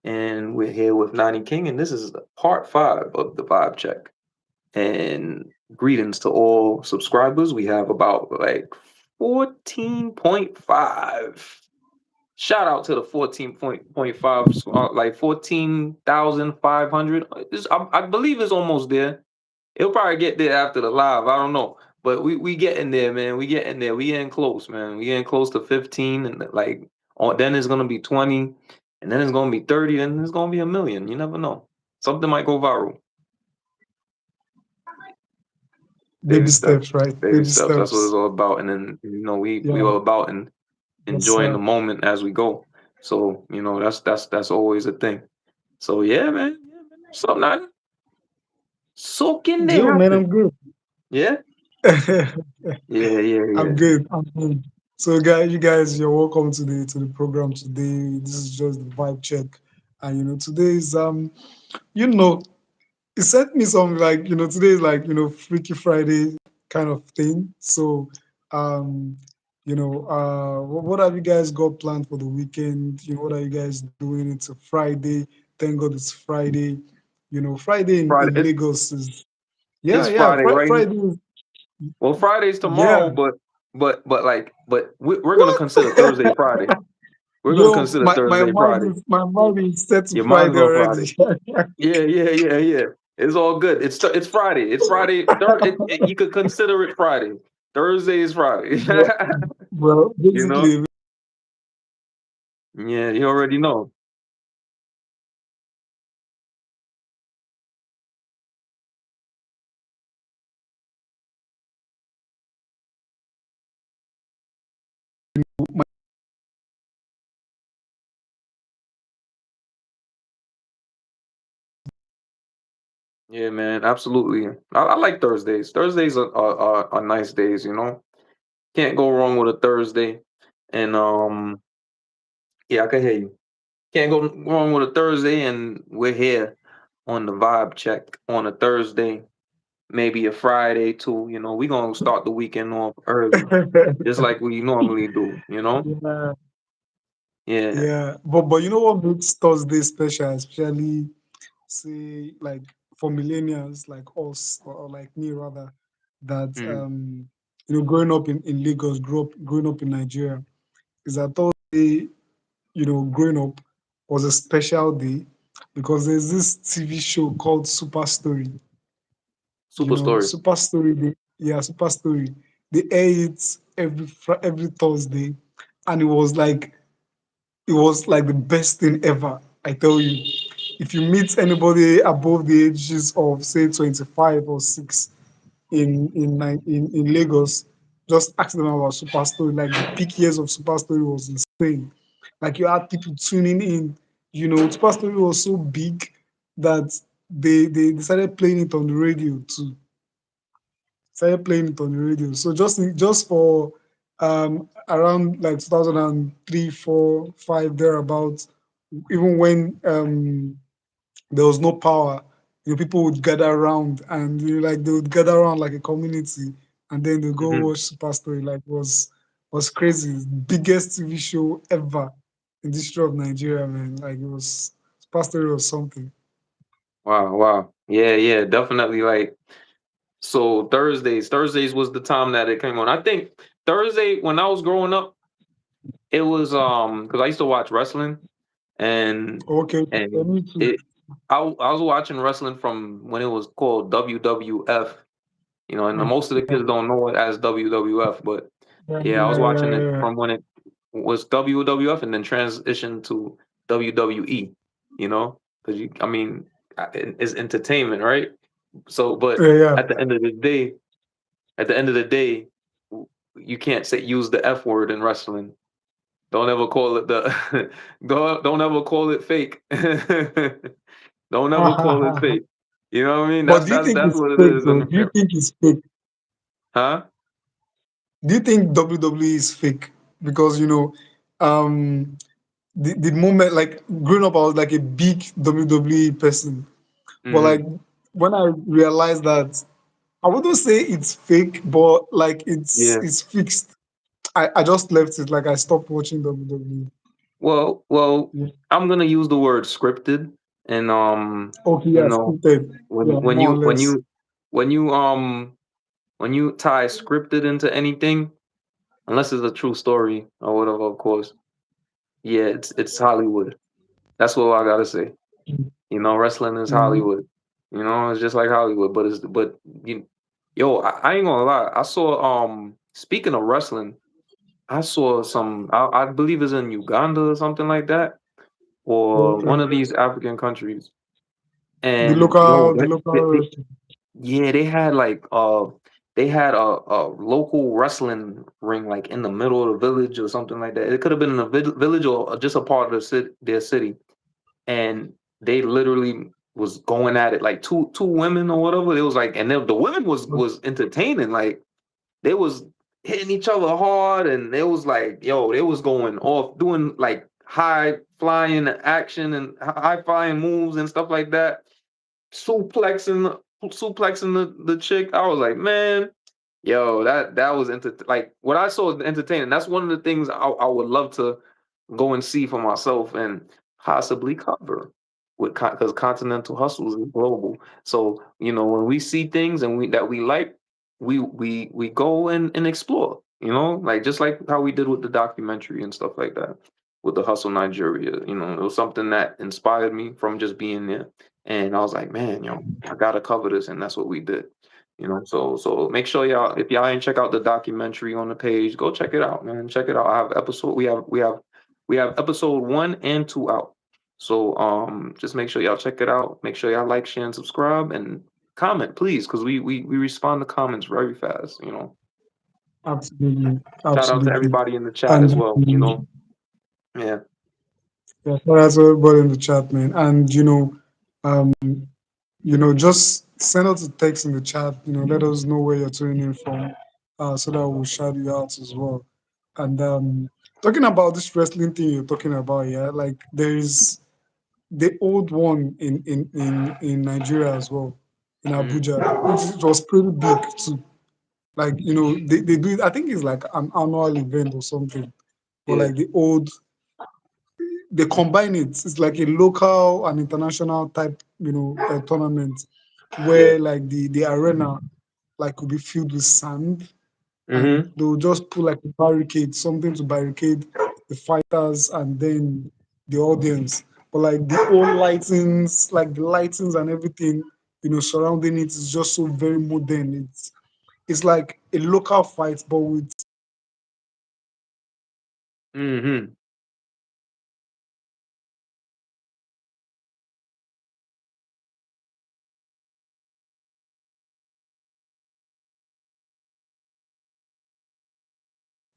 and we're here with Nony King, and this is part 5 of the Vibe Check. And greetings to all subscribers. We have about like 14.5. Shout out to the 14.5, like 14,500. I believe it's almost there. It'll probably get there after the live. I don't know. But we getting there, man. We getting there. We getting close, man. We getting close to 15, and like then it's gonna be 20, and then it's gonna be 30, and it's gonna be a million. You never know. Something might go viral. Baby Baby steps. steps, right? Baby Baby steps. That's what it's steps. all about. And then we Yeah, all about yes, enjoying the sir. moment as we go. So, that's always a thing. So yeah, man. Yeah, man. So not soaking there Yo, man, happen. I'm good. Yeah? Yeah, yeah, I'm yeah. good. I'm good. So, guys, you guys, you're welcome to the program today. This is just the vibe check, and today is you know, it sent me some like today is like Freaky Friday kind of thing. So, um, what have you guys got planned for the weekend? What are you guys doing? It's a Friday. Thank God it's Friday. Friday Friday. in Lagos is yeah, It's yeah. Friday, right? Friday, Well, Friday's yeah. tomorrow, but we're gonna What? consider Thursday Friday. We're gonna Yo, consider my Thursday mind Friday. is my mind is set to Your mind's Friday on Friday. already. Yeah, yeah, yeah, yeah. It's all good. It's Friday. It's Friday. You could consider it Friday. Thursday is Friday. Well, well, You know? basically, Yeah, you already know. Yeah, man, absolutely. I like Thursdays. Thursdays are nice days, you know. Can't go wrong with a Thursday. And yeah, I can hear you. Can't go wrong with a Thursday, and we're here on the vibe check on a Thursday, maybe a Friday too. We gonna start the weekend off early, just like we normally do. yeah, Yeah. yeah. But you know what makes Thursday special, especially say like for millennials like us or like me rather, that Mm. growing up in Lagos, growing up in Nigeria, is that Thursday, growing up was a special day because there's this TV show called Super Story. Super story. Super Story. Super Story. They air it every Thursday, and it was like the best thing ever. I tell you, if you meet anybody above the ages of say 25 or 6 in Lagos, just ask them about Super Story. Like the peak years of Super Story was insane. Like you had people tuning in. Super Story was so big that they decided playing it on the radio too. Started playing it on the radio. So just for around like 2003, 4, 5 thereabouts, even when there was no power, people would gather around and like they would gather around like a community and then they go Hmm. watch Super Story. Like was crazy. Biggest TV show ever in the history of Nigeria, man. Like it was Super Story was something. Wow, wow. Yeah, yeah, definitely. Like so, Thursdays was the time that it came on. I think Thursday when I was growing up, it was because I used to watch wrestling, and Okay, for and me too. it I was watching wrestling from when it was called WWF. And most of the kids don't know it as WWF, but Yeah, yeah, I was yeah, watching it yeah, from when it was WWF and then transitioned to WWE. Because I mean, it's entertainment, right? So, but yeah, yeah. at the end of the day, at the end of the day, you can't use the F word in wrestling. Don't ever call it the don't ever call it fake. Don't ever call it Yeah. fake. You know what I mean? But That's do you that's think that's it's what it fake is. though? And Do you think it's fake? huh? Do you think WWE is fake? Because um, the moment like growing up, I was like a big WWE person, but like Hmm. when I realized that I wouldn't say it's fake, but like it's Yeah. it's fixed. I just left it. Like I stopped watching WWE. Well, Yeah. I'm gonna use the word scripted, and Okay, you yeah, know, scripted. when Yeah, when more or you when less. you when you when you tie scripted into anything, unless it's a true story or whatever, of course, yeah, it's Hollywood. That's what I gotta say. Wrestling is Mm-hmm. Hollywood. It's just like Hollywood, but you, yo, I ain't gonna lie. I saw speaking of wrestling, I saw some. I believe it's in Uganda or something like that, or one Okay. of these African countries. The And yo, local, the local. yeah, they had a local wrestling ring like in the middle of the village or something like that. It could have been in a village or just a part of their city, and they literally was going at it like two women or whatever. It was like, and the women was entertaining. Like they was hitting each other hard, and it was like, yo, they was going off doing like high flying action and high flying moves and stuff like that, suplexing the chick. I was like, man, yo, that was like what I saw was entertaining. That's one of the things I would love to go and see for myself and possibly cover with because Continental Hustles is global. So when we see things and we like, we go and explore. Like just like how we did with the documentary and stuff like that with the Hustle Nigeria. It was something that inspired me from just being there, and I was like, man, I gotta cover this, and that's what we did. So make sure y'all, if y'all ain't check out the documentary on the page, go check it out, man. Check it out. I have episode. We have episode 1 and 2 out. So just make sure y'all check it out. Make sure y'all like, share, and subscribe, and comment, please, because we respond to comments very fast. Absolutely, Shout out to absolutely. everybody in the chat And as well. Yeah. yeah, shout out to everybody in the chat, man. And um, just send us a text in the chat. Let us know where you're tuning in from, so that we'll shout you out as well. And talking about this wrestling thing you're talking about, yeah, like there is the old one in Nigeria as well, in Hmm. Abuja, which was pretty big too. Like they do it. I think it's like an annual event or something. But Yeah. like they combine it. It's like a local and international type, tournament Yeah. where like the arena like could be filled with sand, and Hmm. they'll just put like a barricade, something to barricade the fighters and then the audience. But like the old lightings, like the lightings and everything, surrounding it is just so very modern. It's like a local fight, but with Hmm.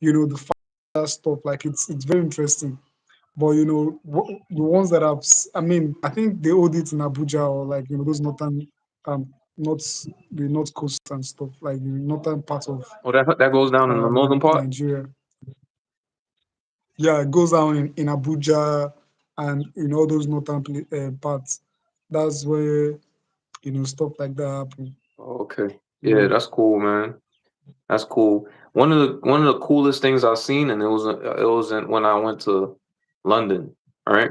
the fighter stuff. Like it's very interesting. But the ones that I mean, I think they hold it in Abuja or like those northern, not the north coast and stuff, like the northern part of Oh, that goes down in the northern part. Nigeria. Yeah, it goes down in Abuja and in all those northern parts. That's where stuff like that happen. Okay. You Yeah, know, that's cool, man. That's cool. One of the coolest things I've seen, and when I went to London, all right?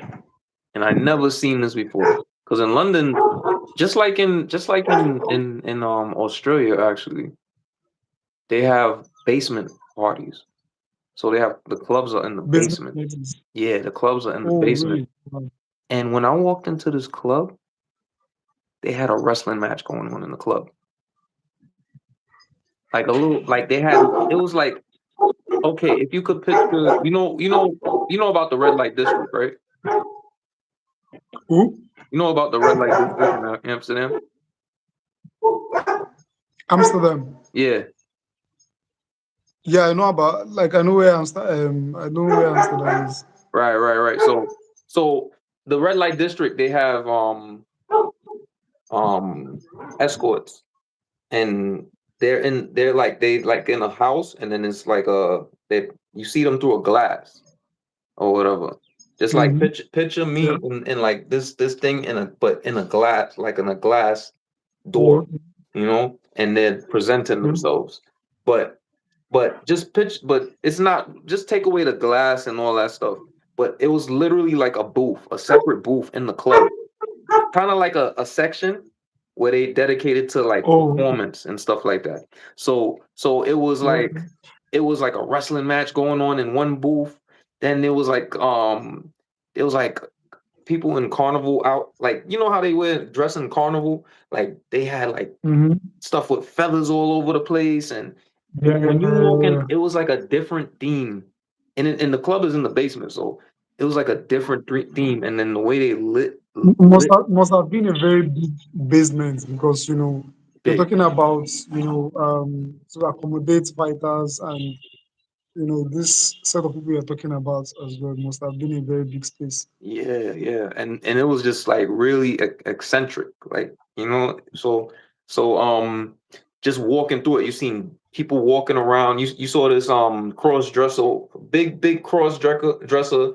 And I never seen this before. Because in London, just like in Australia, actually, they have basement parties. So they have the clubs are in the basement basement. parties. Yeah, the clubs are in the Oh, basement. really? Wow. And when I walked into this club, they had a wrestling match going on in the club. Like a little, like they had. It was like, okay, if you could picture, you know about the red light district, right? Who? You know about the red light district in Amsterdam? Amsterdam. Yeah, Yeah, I know about like I know where Amsterdam. I know where Amsterdam is. right, right, right. So the red light district, they have um escorts, and they're like in a house, and then it's like they you see them through a glass or whatever. Just like Mm-hmm. picture Yeah. me in like this thing in a glass, like in a glass Oh, door, and they're presenting yeah. themselves. But but it's not, just take away the glass and all that stuff. but it was literally like a booth, a separate booth in the club, kind of like a section where they dedicated to like Oh, performance and stuff like that. So okay. it was like a wrestling match going on in one booth. Then there was like people in carnival out, like you know how they wear dress in carnival, like they had like Mm-hmm. stuff with feathers all over the place. And when you walk in, Yeah. it was like a different theme. And the club is in the basement, so it was like a different theme. And then the way they lit Must have been a very big basement because you're big. talking about to accommodate fighters and this set of people you're talking about as well must have been a very big space. Yeah, yeah, and it was just like really eccentric, like just walking through it, you seen people walking around. You saw this cross dresser, big dresser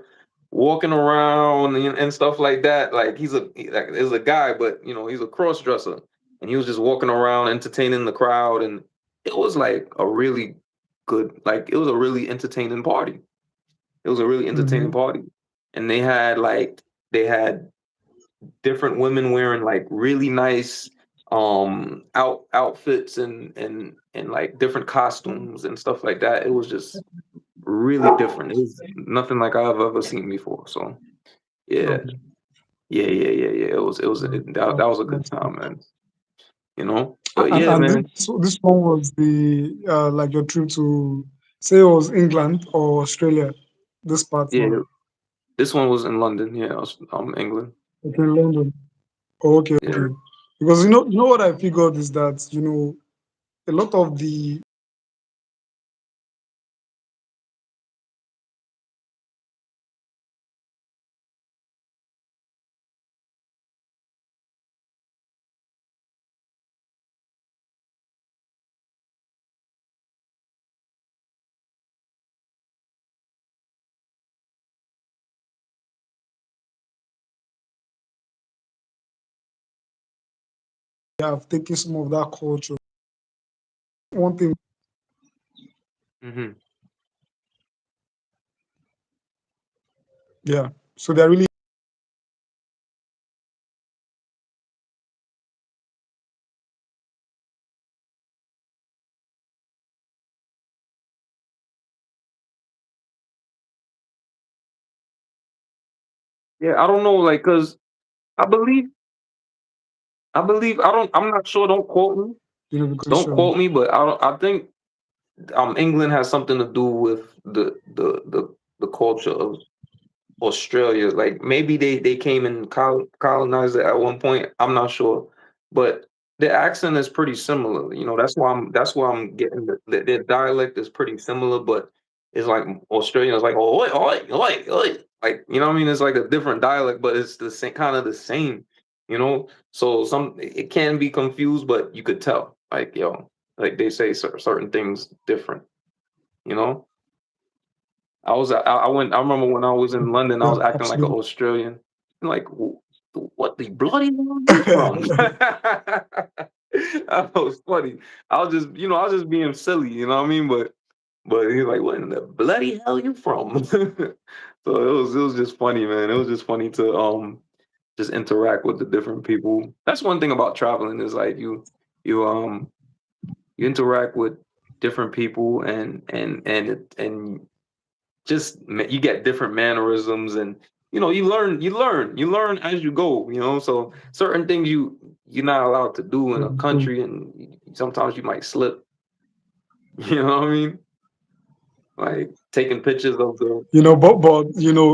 walking around and stuff like that. Like like is a guy, but he's a cross dresser, and he was just walking around entertaining the crowd, and it was like a really good, like it was a really entertaining party. It was a really entertaining Mm-hmm. party. And they had different women wearing like really nice outfits and like different costumes and stuff like that. It was just really different. It was nothing like I've ever seen before. So yeah. Okay. Yeah. That was a good That's time, cool. man. But And yeah, and man. this one was the like your trip to say it was England or Australia. This part now. Yeah, this one was in London. Yeah, England. Okay, London. Oh, okay, Yeah. okay. Because you know what I figured is that a lot of the have taken some of that culture. One thing, Hmm. yeah. So they're really Yeah, I don't know, like, cause I believe I'm not sure. because Don't quote me, but I think England has something to do with the culture of Australia. Like maybe they came and colonized it at one point. I'm not sure, but the accent is pretty similar. That's why I'm getting their dialect is pretty similar, but it's like Australian is like oh oi oi oi oi, like what I mean. It's like a different dialect, but it's the same kind of the same. So it can be confused, but you could tell like like they say certain things different. You know. I remember when I was in London, I yeah, was acting like an absolutely. Australian. Like, what the bloody hell are you from? That was funny. I was just being silly, you know what I mean? But he's like, what in the bloody hell you from? So it was just funny, man. It was just funny to just interact with the different people. That's one thing about traveling is like you you interact with different people and just you get different mannerisms, and you learn as you go, so certain things you're not allowed to do in a So, country, and sometimes you might slip. You know what I mean? Like taking pictures of the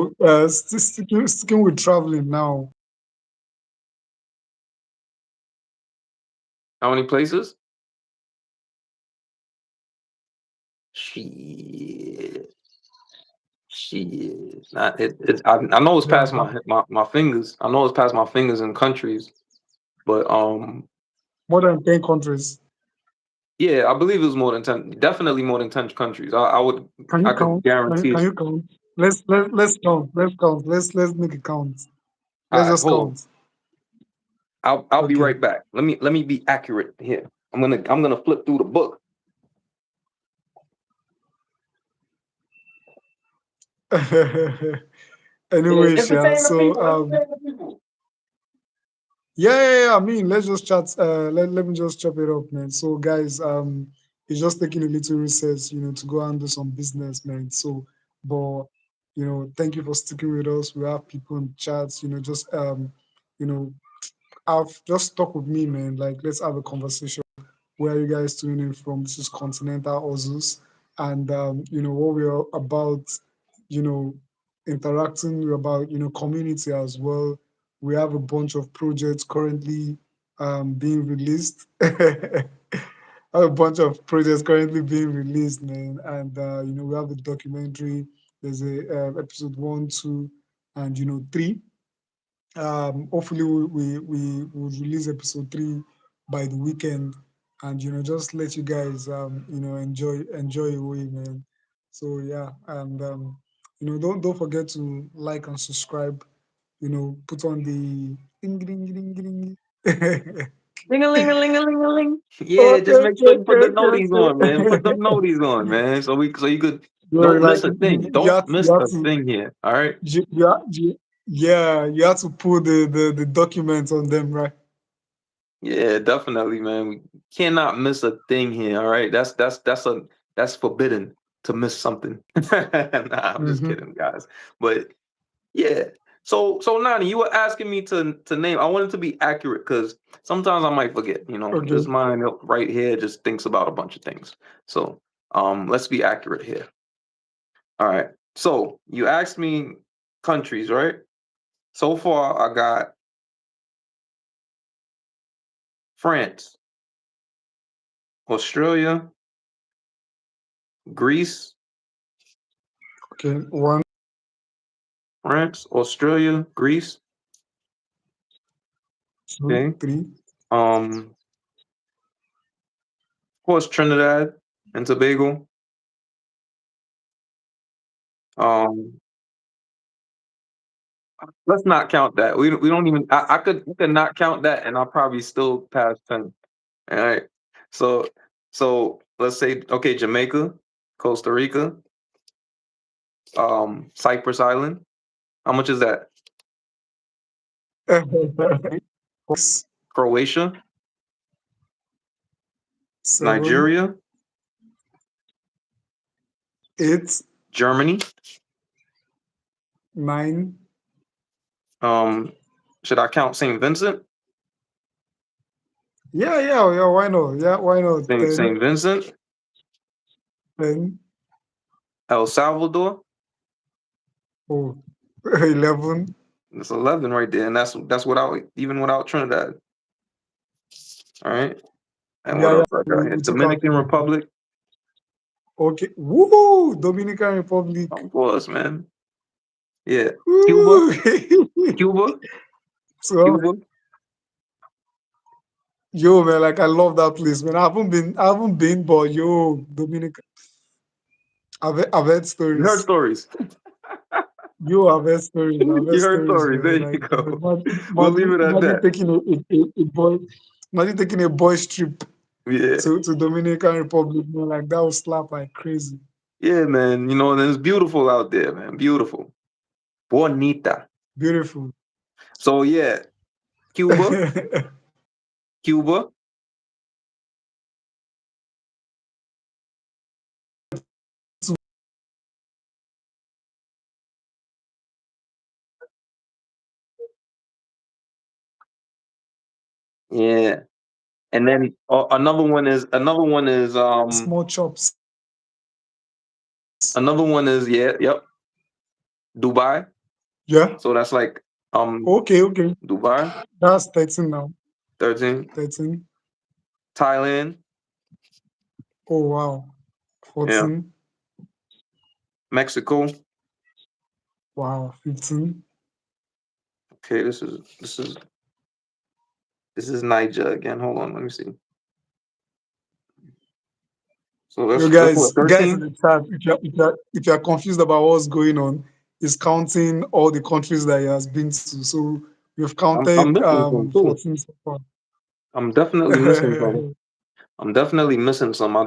but sticking with traveling now. how many places. Shit. Shit. Not I know it's Yeah, past my fingers. I know it's past my fingers in countries, but more than 10 countries. yeah, I believe it was more than 10, definitely more than 10 countries. Can you I could count? Can, guarantee can it. you count? Let's count. Let's count. Let's make a count. All Let's right, just hold on. count. I'll be Okay. right back. Let me be accurate here. I'm gonna flip through the book. Yeah, Anyways, yeah. entertain the So people. Entertain the people. yeah. I mean, let's just chat. Let me just chop it up, man. So, guys, it's just taking a little recess, to go and do some business, man. So, but thank you for sticking with us. We have people in chats, just you know, have just talk with me, man. Like, let's have a conversation. Where are you guys tuning in from? This is Continental Ozus, and what we're about, you know, interacting we're about, community as well. We have a bunch of projects currently being released. A bunch of projects currently being released, man, and we have a documentary. There's a episode 1, 2, and three. Hopefully we will release episode 3 by the weekend, and just let you guys enjoy away, man. So yeah, and don't forget to like and subscribe. Put on the ding ding ding ding. Ling a ling a ling a ling a ling. Yeah, Okay, just make okay, sure you put okay, the noties on, man. Put them okay. noties on, man. So you could Yo, don't like miss a thing. you Don't have to, miss a thing here. All right. yeah, you have to put the documents on them, right? Yeah, definitely, man. We cannot miss a thing here. All right. That's forbidden to miss something. Nah, I'm just Mm-hmm. kidding, guys. But yeah. So Nani, you were asking me to name. I wanted to be accurate because sometimes I might forget. This Okay. mind right here just thinks about a bunch of things. So let's be accurate here. All right. So you asked me countries, right? So far, I got France, Australia, Greece, Okay. One, France, Australia, Greece. two, Okay. three. Of course, Trinidad and Tobago. Um, let's not count that. We don't even. I could not count that, and I'll probably still pass 10. All right. So let's say okay, Jamaica, Costa Rica, Cyprus Island. How much is that? Six, Croatia, 7, Nigeria, 8, Germany. 9. Um, should I count Saint Vincent? Yeah, yeah, yeah. Why not? Yeah, why not? Saint 10, Vincent, 10. El Salvador. Oh, 11. That's 11 right there, and that's without even without Trinidad. All right, and what Yeah, yeah. else I got here? We took out Dominican 10. Republic, Okay. Woohoo! Dominican Republic. of course, man. Yeah, Cuba, Woo! Cuba, So, Cuba. yo, man, like I love that place, man. I haven't been, but yo, Dominican. I've heard You heard stories. stories. You have heard stories. I've heard You heard stories, stories. There man. you Like, go. We'll leave imagine, it at imagine that. taking a boy, imagine taking a boys trip Yeah, to Dominican Republic, man. Like that would slap like crazy. yeah, man. And it's beautiful out there, man. Beautiful, bonita. Beautiful. So yeah, Cuba, Cuba. Yeah, and then Small chops. another one is yeah, yep, Dubai. Yeah. So that's like Okay, okay. Dubai, That's 13 now. 13, 13. Thailand, Oh wow. yeah, 14. Mexico. Wow. 15. Okay, this is Niger again. Hold on, let me see. So You that's what, guys in 13? the chat, if you're confused about what's going on, he's counting all the countries that he has been to. So we've I'm counted missing some too. 14 so far. I'm definitely missing some. I'm definitely missing some. I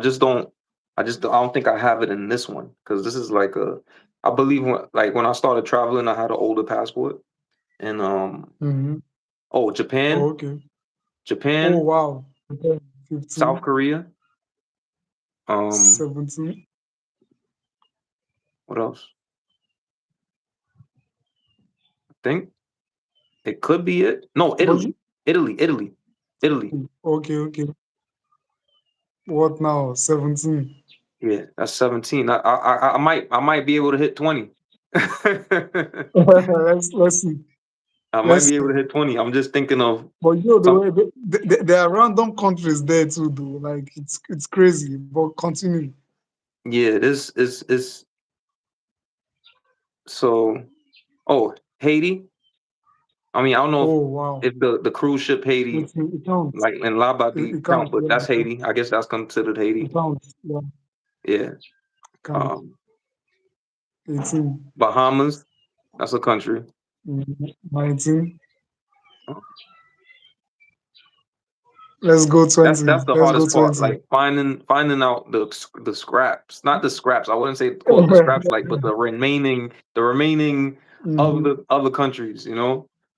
don't think I have it in this one because this is like a I believe when I started traveling, I had an older passport. And Mm-hmm. oh, Oh, Japan, okay. Oh, Japan, wow. Okay. South 15, Korea. Um, 17. what else? I think it could be it. No, But you, Italy. okay, okay. What now? 17. Yeah, that's 17. I might be able to hit 20. I Let's see. might Let's be able see. to hit 20. I'm just thinking of But some. there are random countries there too, though. Like it's crazy. But continue. Yeah, this is so. Oh, Haiti. I mean, I don't know Oh, wow. if the cruise ship Haiti, It counts. like in Labadee It count, counts. but Yeah, that's Haiti. I guess that's considered it Haiti. counts. Yeah, Yeah. it counts. Um, 18, Bahamas. That's a country. 19. Uh, Let's go That's 20. the Let's go hardest part. 20. Like finding out the scraps, not the scraps. I wouldn't say call it the scraps, like, but the remaining of Hmm. the other countries.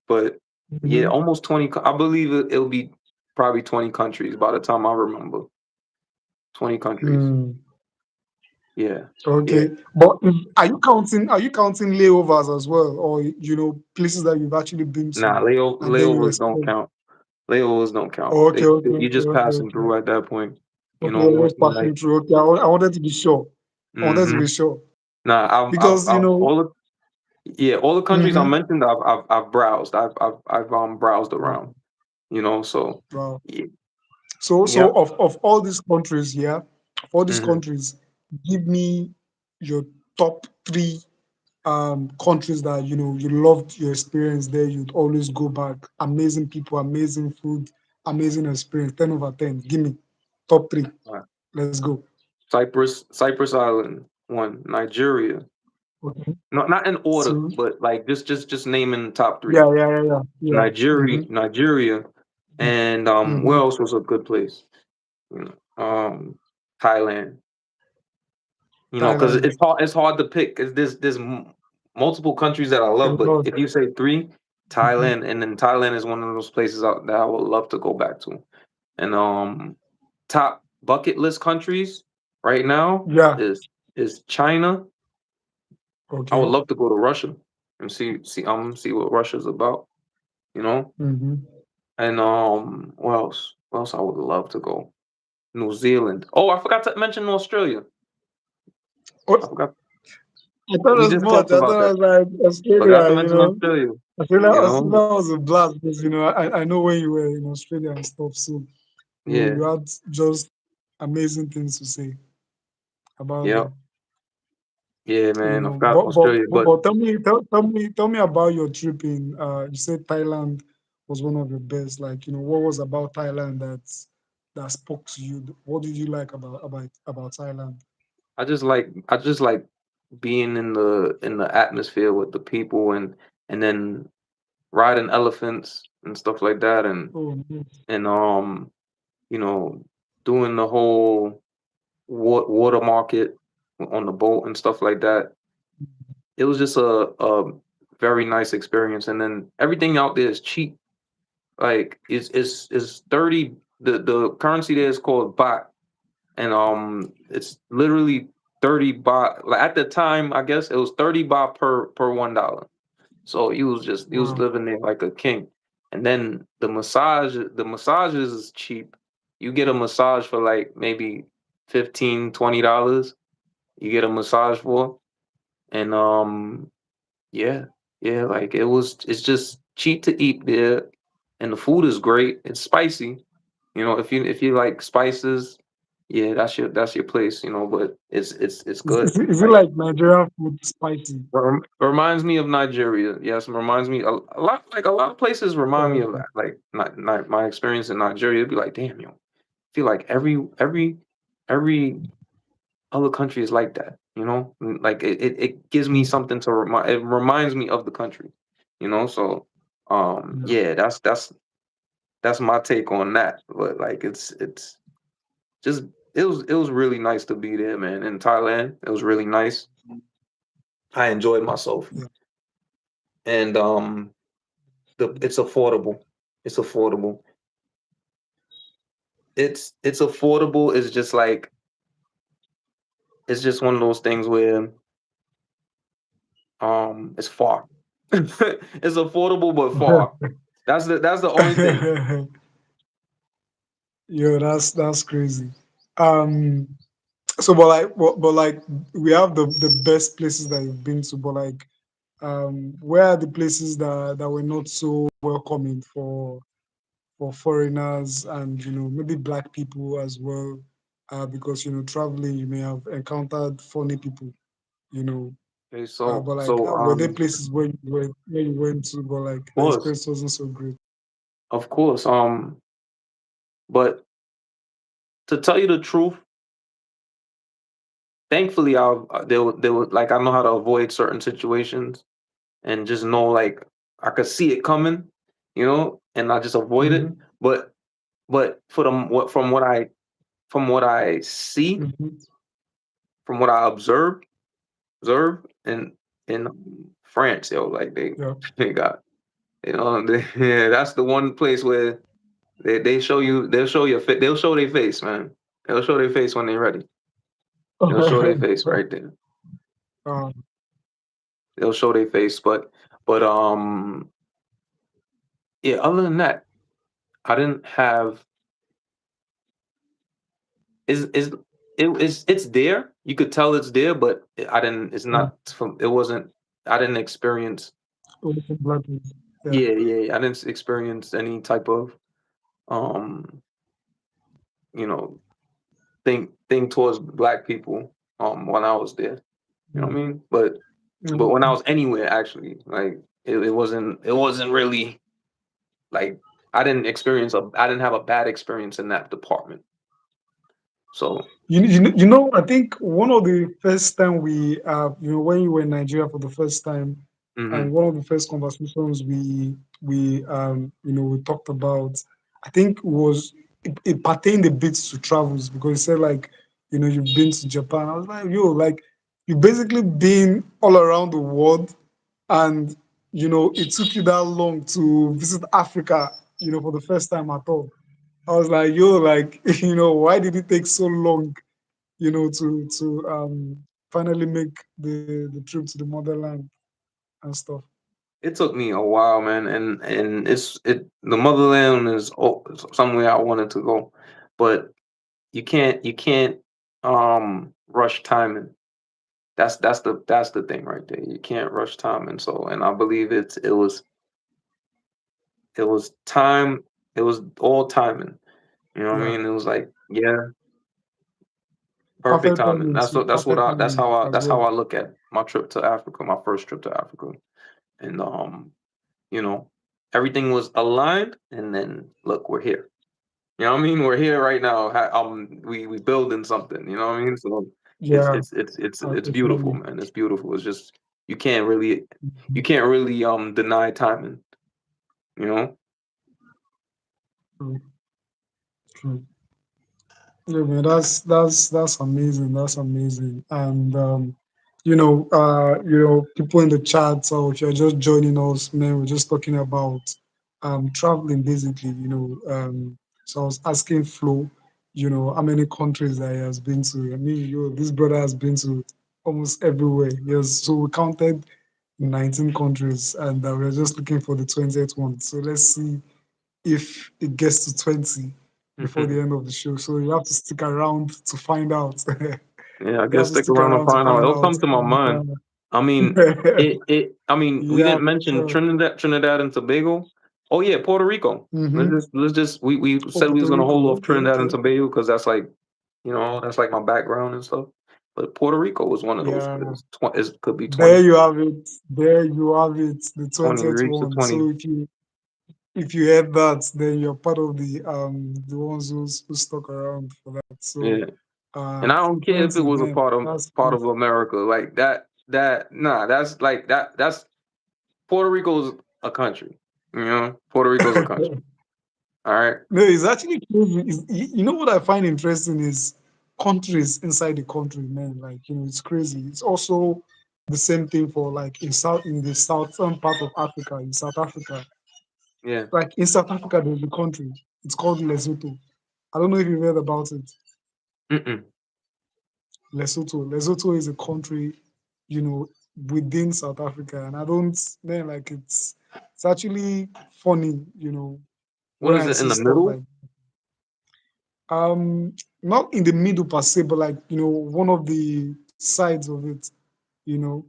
But yeah, Hmm. almost 20. I believe it'll be probably 20 countries by the time I remember. 20 countries. Hmm. Yeah, yeah. Okay, but are you counting layovers as well, or places that you've actually been Nah, to, and then you layovers don't explore? count. Layovers don't count. Oh, okay, okay, You're okay, just okay, passing okay. through at that point. Okay, You you're want to just see like. passing through. Okay, I wanted to be sure. I wanted to Hmm. be sure Nah, because all the yeah, all the countries I hmm mentioned, I've browsed. I've browsed wow, around. So wow. yeah, So yeah. of all these countries, yeah, of all these Hmm. countries, give me your top three countries that you loved your experience there. You'd always go back. Amazing people, amazing food, amazing experience. 10 over 10. Give me top three. Let's go. Cyprus Island, one. Nigeria. Okay. No, not in order, Two. but like just naming top three. Yeah, yeah, yeah, yeah, yeah. Mm-hmm. Nigeria, and where Mm-hmm. else was a good place? Thailand. Because Thailand. it's hard to pick. 'Cause there's multiple countries that I A love, but lot. if you say three, Mhm. Thailand, and then Thailand is one of those places that I would love to go back to. And top bucket list countries right now Yeah. is China. I would Okay. love to go to Russia and see what Russia's about. You know, Mm-hmm. and what else? Where else I would love to go? New Zealand. Oh, I forgot to mention Australia. I Oh, forgot. I thought We as just much. talked I about thought I that. was like Forgot to Australia. mention Australia. You Australia know, was a blast because I know when you were in Australia and stuff. So yeah, you had just amazing things to say about yeah, them. yeah, man. I forgot But Australia, but tell me about your trip in. You said Thailand was one of the best. Like what was about Thailand that spoke to you? What did you like about Thailand? I just like being in the atmosphere with the people and then riding elephants and stuff like that Oh, nice. and you know doing the whole water market on the boat and stuff like that. It was just a very nice experience, and then everything out there is cheap. Like it's 30. The currency there is called baht, and it's literally 30 baht. Like at the time, I guess it was 30 baht per $1. So he was Wow. living there like a king. And then the massages is cheap. You get a massage for like maybe 15-$20. You get a massage for, and yeah, yeah, like it's just cheap to eat there, and the food is great. It's spicy. If you like spices, yeah, that's your place. But it's good. Is it Like like Nigerian food spicy? reminds me of Nigeria. Yes, reminds me a lot. Like a lot of places remind me Oh, of that. Like not my experience in Nigeria. It'd be like, damn, yo, I feel like every other country is like that. Like it gives me mm, something to remind. It reminds me of the country. So yeah. yeah, that's my take on that. But like it's just it was really nice to be there, man. In Thailand, it was really nice. I enjoyed myself, Yeah. and it's affordable. It's affordable. It's affordable. It's just like it's just one of those things where it's far. It's affordable but far. That's the only thing. Yo, that's crazy. Um, so but like we have the best places that you've been to, but like where are the places that were not so welcoming for foreigners and maybe black people as well, because traveling you may have encountered funny people, you know. Okay, so But like, so were there places where you went to, but like of the course, experience wasn't so great? of course. But to tell you the truth, thankfully, they were like I know how to avoid certain situations and just know like I could see it coming, and I just avoid it. Mm-hmm. But for the what from what I see, Mm-hmm. from what I observe in France, like they Yeah. they got yeah, that's the one place where they'll show their face, man. They'll show their face when they're ready. They'll show their face right there. um, They'll show their face, but yeah. Other than that, I didn't have is it's there. You could tell it's there, but I didn't. It's mm, not from. It wasn't. I didn't experience. also black people. Yeah. Yeah, yeah. I didn't experience any type of um, you know, thing towards black people when I was there. You know what I Mm, mean? But when I mm. was anywhere, actually, like it wasn't really like I didn't have a bad experience in that department. So I think one of the first time we, when you were in Nigeria for the first time, and hmm one of the first conversations we talked about, I think was it pertained a bit to travels because you said like, you've been to Japan. I was like, yo, like you've basically been all around the world, and it took you that long to visit Africa, for the first time at all. I was like, yo, like, why did it take so long, to finally make the trip to the motherland and stuff? it took me a while, man, and the motherland is somewhere I wanted to go, but you can't rush timing. That's the thing right there. You can't rush timing. So, and I believe it was time. It was all timing. You know what I Yeah, mean? It was like, yeah, perfect perfect timing. timing too. Perfect timing as That's well. how I look at my trip to Africa, my first trip to Africa. And you know, everything was aligned and then look, we're here. You know what I mean? We're here right now. We building something, you know what I mean? So it's Yeah, it's it's it's it's beautiful, definitely. man. It's beautiful. It's just you can't really you Mhm. can't really deny timing, you know? True, true. Yeah, man, that's amazing. That's amazing. And people in the chat, or if you're just joining us, man, we're just talking about traveling basically. So I was asking Flo, how many countries that he has been to. I mean, this brother has been to almost everywhere. Yes, so we counted 19 countries, and we're just looking for the 20th one. So let's see if it gets to 20 before the end of the show. So you have to stick around to find out. Yeah, I You have guess to stick stick around and around to find out. find It'll out. come to my mind. I mean, we Yeah, didn't for mention sure. Trinidad and Tobago. Oh yeah, Puerto Rico. Mm-hmm. Let's just we Oh, said we was Puerto gonna hold Rico. off Okay, Trinidad and okay. Tobago because that's like my background and stuff. But Puerto Rico was one of those Yeah. places. It could be There 20, you have it. There you have it. The 20. 20th Reach the one. 20. So if you had that, then you're part of the ones who stuck around for that. So Yeah, and I don't care if it 20, was a man, part of that's part crazy. of America like that. Nah, that's like that's Puerto Rico's a country. Puerto Rico's a country. All right. No, it's actually crazy. You know what I find interesting is countries inside the country, man. Like, it's crazy. It's also the same thing for like in the southern part of Africa, in South Africa. Yeah. Like in South Africa, there's a country. It's called Lesotho. I don't know if you read about it. Mm-mm. Lesotho. Lesotho is a country, you know, within South Africa, and I don't man like it's actually funny, What when is I it in see the stuff middle? like not in the middle per se, but like one of the sides of it. You know,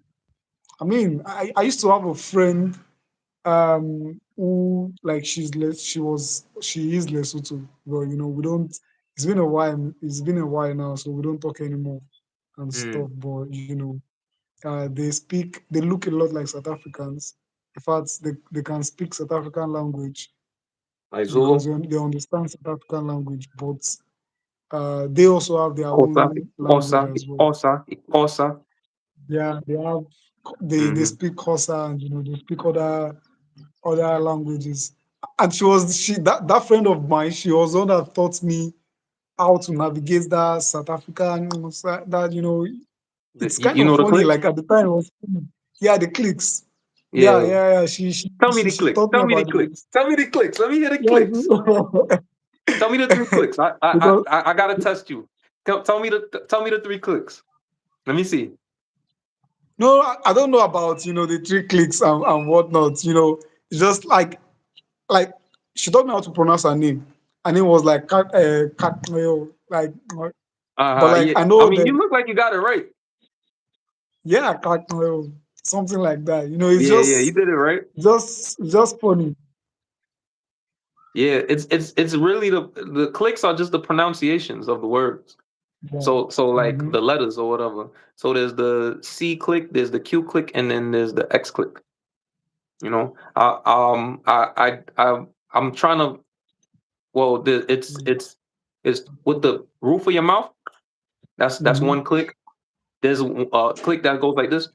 I mean, I used to have a friend who like she is Lesotho, but we don't. It's been a while. It's been a while now, so we don't talk anymore and stuff. Mm. But they look a lot like South Africans. In fact, they can speak South African language Like because Zulu? they understand South African language, but they also have their Kosa, own Kosa, language as well. Kosa, Kosa. Yeah, they Mm-hmm. speak Xhosa, and they speak other languages. And that friend of mine, she was the one that taught me how to navigate that South African that it's kind You of know the funny. clicks? Like at the time, it was funny. Yeah, the clicks. Yeah, Yeah. yeah, yeah. She taught me Tell me the about it. clicks. Tell me the clicks. Let me hear the Yes, clicks. Tell me the three clicks. because I gotta test you. Tell me the three clicks. Let me see. no, I don't know about the three clicks and whatnot. It's just like she taught me how to pronounce her name. Her name was like like, but like Yeah. I I know mean, that you look like you got it right. yeah, something like that. It's Yeah, yeah, you did it right. just funny. Yeah, it's really the clicks are just the pronunciations of the words. Yeah. So like Hmm. the letters or whatever. So there's the C click, there's the Q click, and then there's the X click. You know, I'm trying to. Well, it's with the roof of your mouth. That's Hmm. one click. There's a click that goes like this.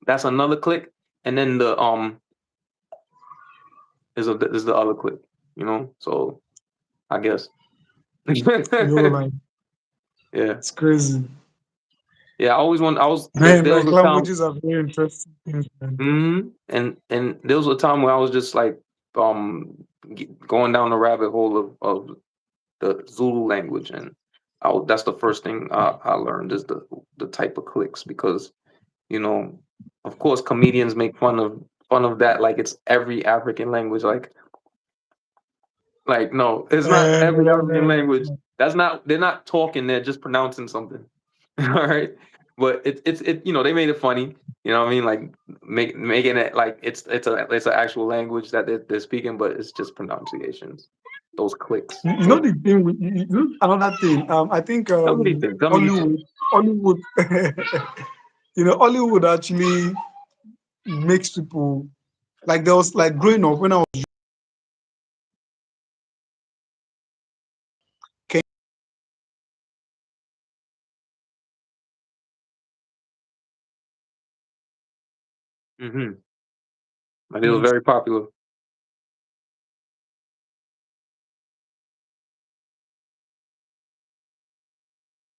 That's another click, and then the is the other click. So I guess. Like Yeah, it's crazy. yeah. I always want. I was Man, there was like a time. languages are very interesting things, man. And there was a time where I was just like going down the rabbit hole of the Zulu language, and that's the first thing I learned is the type of clicks because you know, of course, comedians make fun of that like it's every African language. Like no, it's not every African language. That's not They're not talking. They're just pronouncing something. All right, but they made it funny. You know what I mean? Like making it like it's an actual language that they're speaking, but it's just pronunciations. Those clicks. So The thing with another thing. I think tell me these things. Tell me these things. Hollywood, Hollywood actually makes people like there was like growing up when I was Mm-hmm. And it was very popular.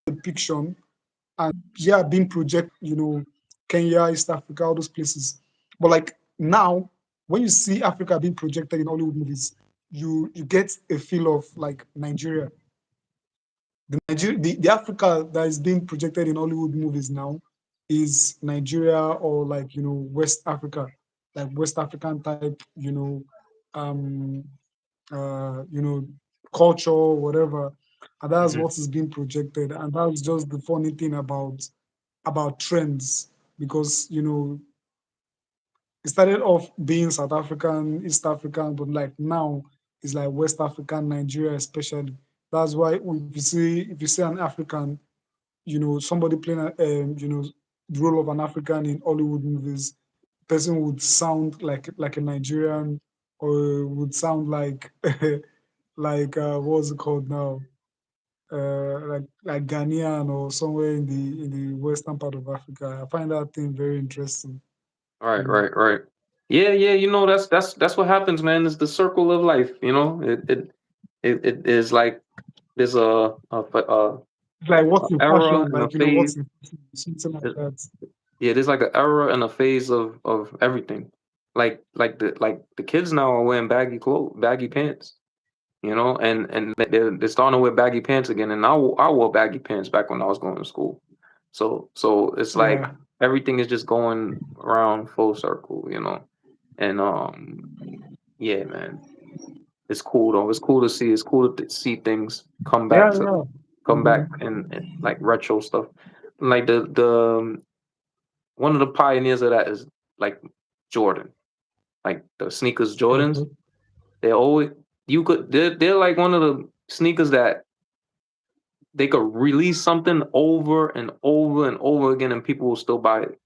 depiction and yeah, being projected, Kenya, East Africa, all those places. But like now, when you see Africa being projected in Hollywood movies, you get a feel of like Nigeria. The Africa that is being projected in Hollywood movies now is Nigeria or like West Africa, like West African type, um, you know, culture, whatever. And that's Mm-hmm. what is being projected. And that's just the funny thing about trends because it started off being South African, East African, but like now it's like West African, Nigeria especially. That's why if you see an African, somebody playing the role of an African in Hollywood movies, person would sound like a Nigerian or would sound like like what's it called now? Like Ghanaian or somewhere in the western part of Africa. I find that thing very interesting. You Right, know. right, right. Yeah, yeah. That's what happens, man. It's the circle of life. It is like there's Like a what's in era fashion, and a like phase. what's in fashion, something like that. Yeah, there's like an era and a phase of everything. Like the kids now are wearing baggy clothes, baggy pants. And they're starting to wear baggy pants again. And I wore baggy pants back when I was going to school. So it's like Yeah, everything is just going around full circle. And yeah, man, it's cool though. It's cool to see. It's cool to see things yeah, yeah. come Mm-hmm. back and like retro stuff. Like the one of the pioneers of that is like Jordan, like the sneakers Jordans. Okay. They always they're like one of the sneakers that they could release something over and over and over again, and people will still buy it.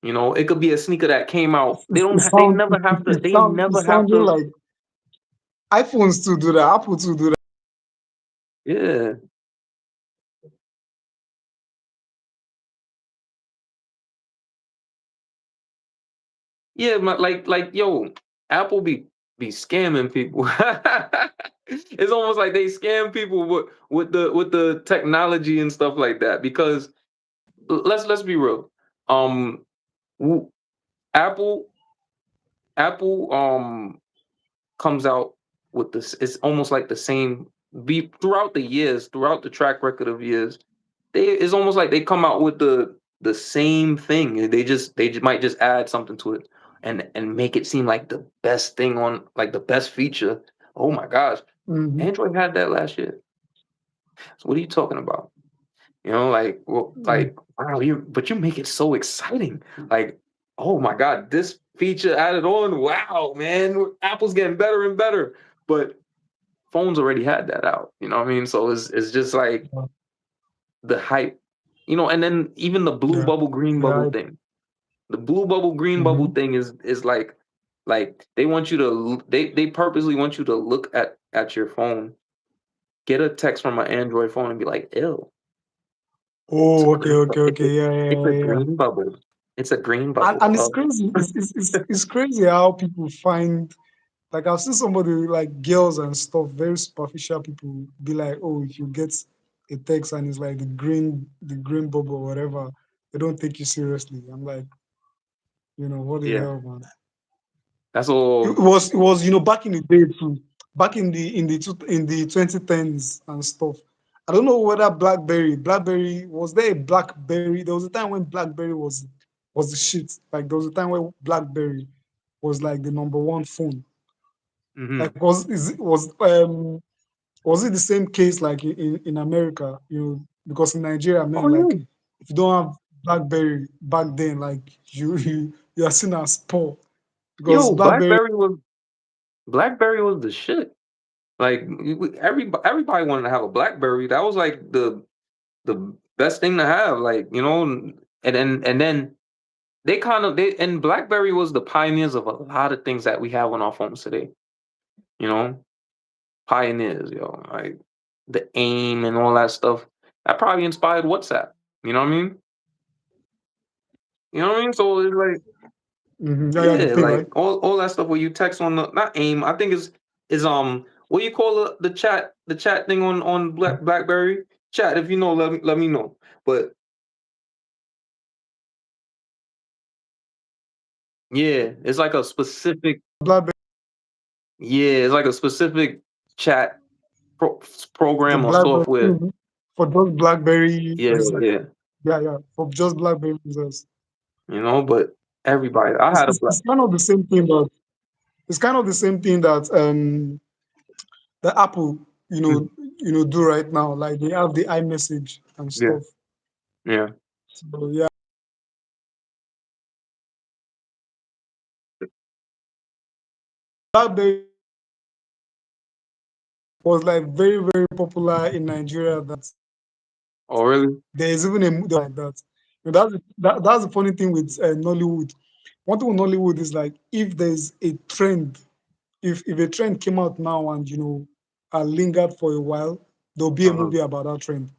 It could be a sneaker that came out. They never have to. They It's never have sounding to. like iPhones to do that, Apple to do that. Yeah, yeah. Like yo, Apple be scamming people. It's almost like they scam people with the technology and stuff like that. Because let's be real. Um, w- Apple Apple comes out with this. It's almost like the same be throughout the years, throughout the track record of years. It's almost like they come out with the same thing. They just might just add something to it and make it seem like the best thing on like the best feature. Oh my gosh, Mm-hmm. Android had that last year. So what are you talking about? Like, well, Mm-hmm. like, wow, but you make it so exciting. Like, oh my God, this feature added on. Wow, man, Apple's getting better and better. But phones already had that out. You know what I mean? So it's just like the hype. And then even the blue Yeah, bubble, green yeah. bubble thing. The blue bubble, green bubble Mm-hmm. thing is like they want you to they purposely want you to look at your phone, get a text from an Android phone and be like, ew. It's a Oh, okay, green okay, okay. Yeah, yeah, it's a yeah, yeah. green bubble. It's a green bubble. And it's Oh, crazy. It's crazy how people find, like, I've seen somebody like girls and stuff, very superficial people be like, oh, if you get a text and it's like the green bubble or whatever, they don't take you seriously. I'm like, what the yeah. hell, man? That's It all. was it was back in the day too, back in the 2010s and stuff. I don't know whether BlackBerry was there a BlackBerry. There was a time when BlackBerry was the shit. Like there was a time when BlackBerry was like the number one phone. Hmm. Like was it the same case like in America? Because in Nigeria, Oh man, like yeah. if you don't have BlackBerry back then, like you are seen as poor because Yo, BlackBerry. BlackBerry was the shit. Like everybody wanted to have a BlackBerry. That was like the best thing to have. Like and then and BlackBerry was the pioneers of a lot of things that we have on our phones today. You know, pioneers, yo. Like the AIM and all that stuff. That probably inspired WhatsApp. You know what I mean? You know what I mean? So it's like, Yeah, yeah, the yeah, thing, right? like all that stuff where you text on the not AIM. I think is what do you call the chat thing on BlackBerry? Chat, if you know, let me know. But yeah, it's like a specific BlackBerry, yeah, it's like a specific chat pro- the program or BlackBerry software. for just BlackBerry Yeah, users. yeah. Yeah, yeah, for just BlackBerry users. But everybody, I It's, had a it's, black. it's kind of the same thing, but it's kind of the same thing that the Apple, Mhm. do right now. Like they have the iMessage and Yeah, stuff. yeah. So yeah, BlackBerry was like very, very popular in Nigeria. That Oh, really? there is even a movie like that. That's the funny thing with Nollywood. One thing with Nollywood is like if there's a trend, if a trend came out now and lingered for a while, there'll be a Uh-huh. movie about that trend.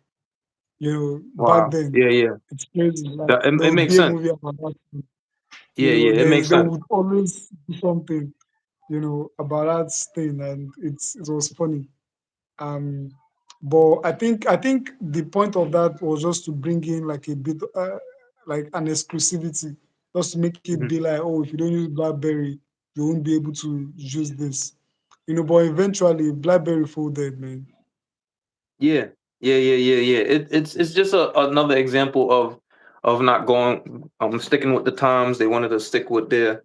Back Wow. then, Yeah, yeah. it's crazy. Like That there it would makes be a sense. movie about that trend. Yeah, yeah. It makes There sense. would always be something, about that thing, and it was funny. Um, but I think the point of that was just to bring in like a bit. like an exclusivity, just to make it Mhm. be like, oh, if you don't use BlackBerry, you won't be able to use this. But eventually BlackBerry folded, man. Yeah, yeah. It's just another example of not going sticking with the times. They wanted to stick with their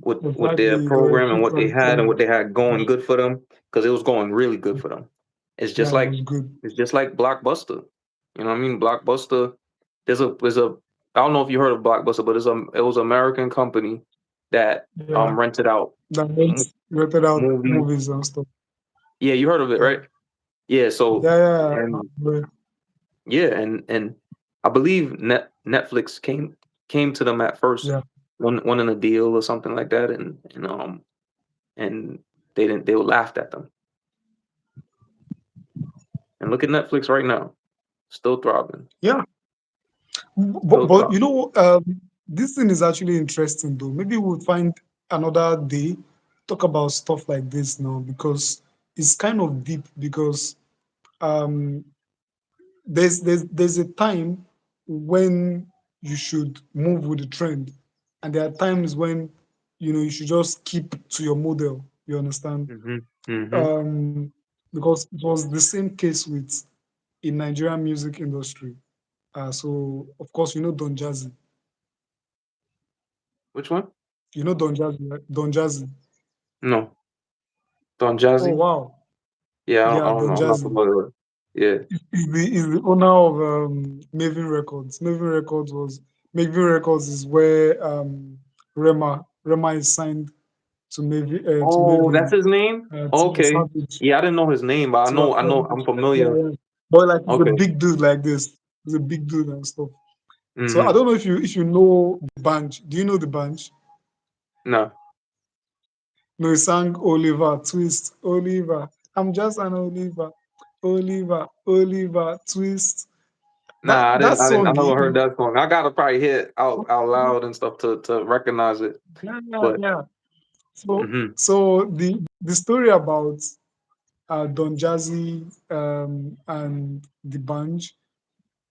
Exactly. They were program and quick what they like had and what they had going yeah, good for them because it was going really good for them. It's just yeah, it like was good. it's just like Blockbuster. You know what I mean? Blockbuster. There's a I don't know if you heard of Blockbuster, but it was an American company that Yeah. rented out That m- rented out movies. movies and stuff. Yeah, you heard of it, Yeah. right? Yeah. So Yeah, yeah. and yeah, and I believe Netflix came to them at first, Yeah. one in a deal or something like that, and they were laughed at them. And look at Netflix right now, still thriving, Yeah. still But thriving. this thing is actually interesting though. Maybe we'll find another day talk about stuff like this now because it's kind of deep because um there's a time when you should move with the trend, and there are times when you should just keep to your model. You understand? Hmm. Hmm. Um, because it was the same case with in Nigerian music industry. So of course Don Jazzy. Which one? Don Jazzy, right? Don Jazzy. No, Don Oh Jazzy. wow, Yeah, yeah, I don't Don know. I'm not Jazzy. familiar with it. Yeah. Is the owner of Maven Records. Maven Records is where Rema is signed to Oh, that's Maven his name. Tiwa Okay. Savage. Yeah, I didn't know his name, but Tiwa I know, I'm Savage. Yeah, familiar. yeah. But like he's a Okay. big dude like this. He's a big dude and stuff. So I Hmm. don't know if you know the band. Do you know the band? No, No, he sang Oliver Twist. Oliver. I'm just an Oliver. Oliver. Oliver Twist. That nah, I that didn't. I song, never heard that song. I gotta probably hear it out loud and stuff to recognize it. yeah, yeah, But yeah. So hmm so the story about Don Jazzy and the band.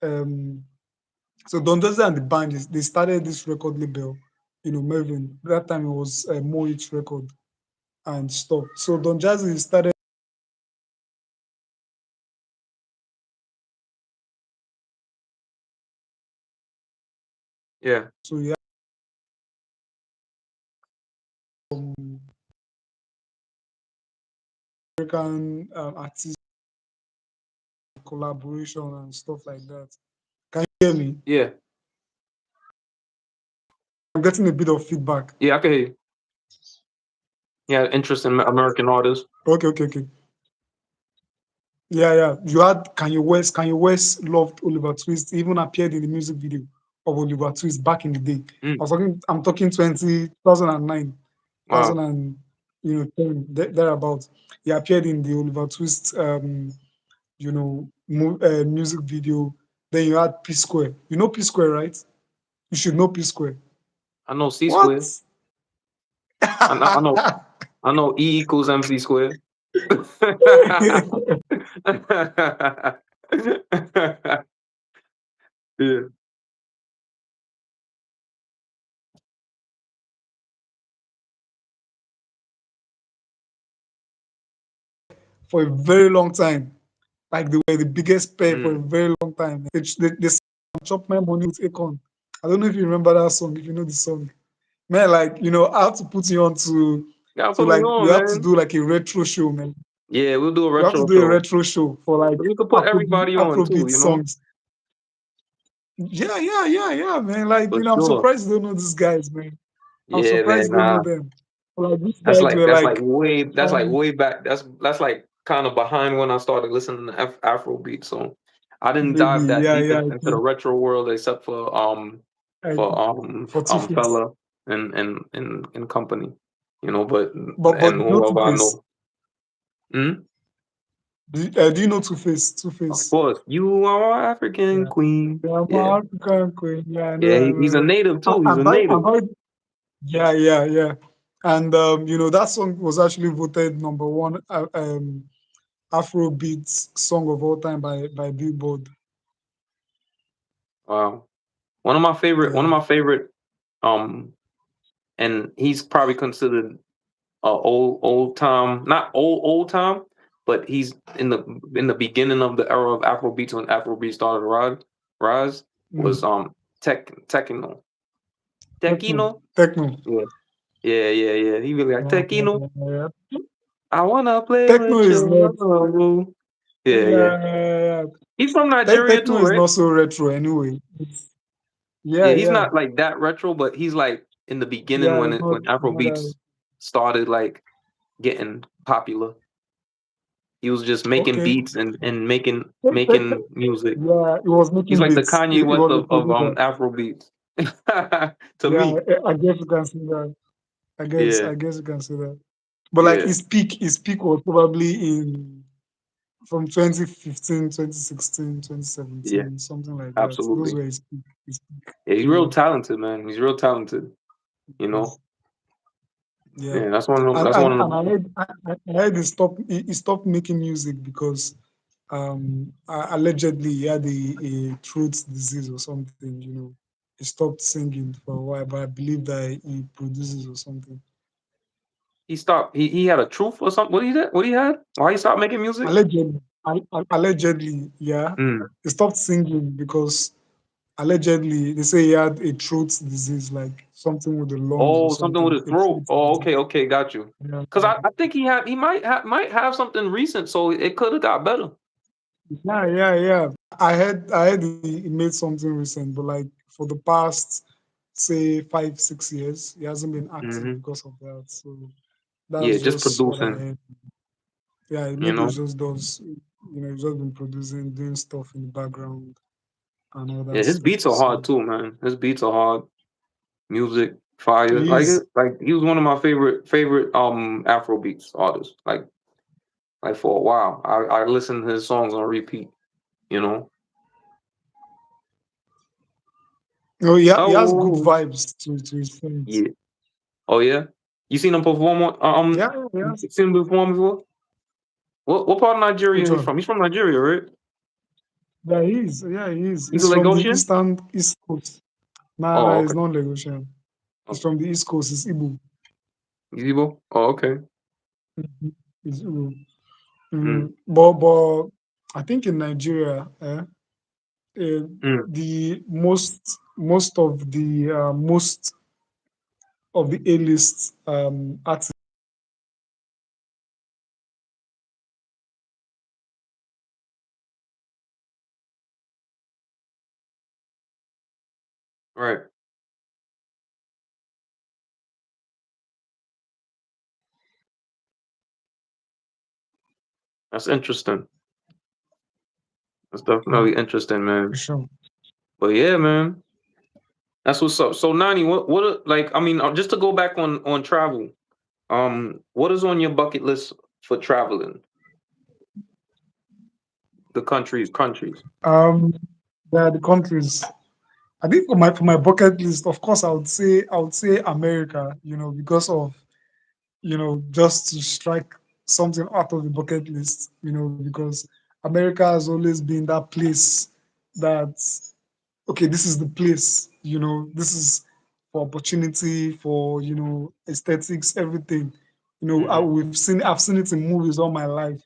Um, so Don Jazzy and the band they started this record label. Melvin. That time it was Moich record and stuff. So Don Jazzy started. yeah, So he had um, American artists collaboration and stuff like that. Can you hear me? yeah, I'm getting a bit of feedback. yeah. I can hear you. Yeah, interest in American artists. Okay, okay, okay. Yeah, yeah. You had Kanye West. Kanye West loved Oliver Twist. He even appeared in the music video of Oliver Twist back in the day. Mm, I'm talking 2009, wow, 2000 and 10, thereabouts. He appeared in the Oliver Twist music video. Then you had P Square. You know P Square, right? You should know P Square. I know C What? squared. I know, I know, I know E equals MC squared. Yeah, For a very long time. Like they were the biggest pair for a mm. very long time. They chop my money with Akon. I don't know if you remember that song, if you know the song. Man, like, I have to put you on Gotta to put me like we on, have to man. do like a retro show, man. Yeah, we'll do a We have to retro do a show. retro show for like But we could put everybody on too, Afrobeat you know? songs. Yeah, yeah, yeah, yeah, man. Like, For I'm sure. surprised you don't know these guys, man. I'm Yeah, man. surprised you don't know Nah, them. Like these guys were like that's like way back. That's like kind of behind when I started listening to Afrobeat. So I didn't dive maybe, that yeah, deep yeah, into the retro world except I for think for Two Face. fella and company, but But and do you know Two whoever I Face? know. Mhm. Do you know Two Face? Two Of Face. course, you are African Yeah. queen. Yeah, Yeah, my African queen. Yeah, I know, yeah. I He's a know. native too. He's a I'm native. very, yeah, yeah, yeah. And that song was actually voted number one Afrobeat song of all time by Billboard. Wow. One of Yeah. my favorite, um, and he's probably considered old time, not old time, but he's in the beginning of the era of Afrobeats when Afrobeat started to rise was Mm. Techno. Techno. Techno? Techno. Yeah. Yeah. He really like Yeah, yeah, Techno. yeah. I wanna play Techno with is not. you. Yeah. Yeah. He's from Nigeria Techno too, is right? not so retro anyway. Yeah, Yeah, he's yeah, not like that retro, but he's like in the beginning yeah. when when It's not Afrobeats started like getting popular. He was just making okay. beats and making music. Yeah, it was He's making like the beats. Kanye It West was a of producer. Afro beats. To Yeah, me. I guess you can see that. Yeah, I guess you can see that. But like yeah, his peak was probably in from 2015, 2016, yeah, 2017, something like that. Those absolutely. were his peak. His peak. Yeah, he's real Yeah. talented, man. He's real talented, you know. Yes. Yeah. Yeah, that's one of them, And that's one and, of and the I heard he stopped making music because allegedly he had a throat disease or something, you know. He stopped singing for a while, but I believe that he produces or something. he stopped he had a truth or something. What he did? What he had? Why he stopped making music? Allegedly, yeah. Mm. He stopped singing because allegedly they say he had a throat disease, like something with the lungs or Oh, something with something. his A throat. throat Oh, disease. okay, got you. Yeah, Cause I think he might have something recent, so it could have got better. yeah. I heard he made something recent, but like for the past say 5 6 years, he hasn't been active Hmm. because of that. So Yeah, that's just just what I producing, heard. Yeah, you maybe he know. just does. You know, he's just been producing, doing stuff in the background and all Yeah, that his stuff. beats are hard So too, man. His beats are hard. Music, fire. he is. Like he was one of my favorite Afrobeats artists. Like for a while. I listened to his songs on repeat, you know. No, yeah, he has good Oh vibes to his friends. yeah. Oh yeah. You seen him perform Yeah, you yes. seen him perform before? What part of Nigeria Which is he one? from? He's from Nigeria, right? Yeah, he is. Yeah, he is. He's a He's from the Lagosian? east coast. Nah, Oh, he's okay. not Lagosian. He's Oh, from the east coast. He's Igbo. Igbo? Oh, okay. Mhm. He's Igbo. Mm, But I think in Nigeria, uh, mm, the most of the A-list artists right. That's interesting. That's are definitely interesting, man. sure. But yeah, man. That's what's up. So Nani, like I mean, just to go back on travel, what is on your bucket list for traveling the countries? Um, the countries. I think for my bucket list, of course, I would say America. You know, because of just to strike something out of the bucket list. You know, because America has always been that place that okay, this is the place. You know, this is for opportunity, for aesthetics, everything. You know, Hmm. I've seen it in movies all my life.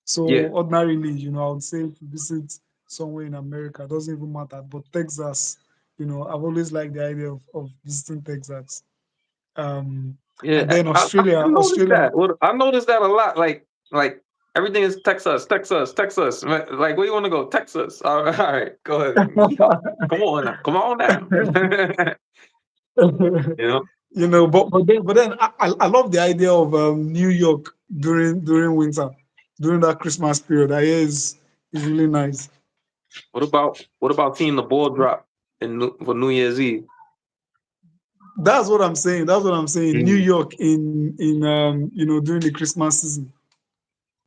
So Yeah, ordinarily, I would say to visit somewhere in America, doesn't even matter. But Texas, I've always liked the idea of visiting Texas. Um, and yeah. then I noticed Australia. that. I noticed that a lot. Like everything is Texas. Like where you want to go? Texas. All right, go ahead. Yeehaw. Come on now. You know. But then I love the idea of New York during winter, during that Christmas period. I hear is really nice. What about seeing the ball drop for New Year's Eve? That's what I'm saying. That's what I'm saying. New Mm. York in during the Christmas season,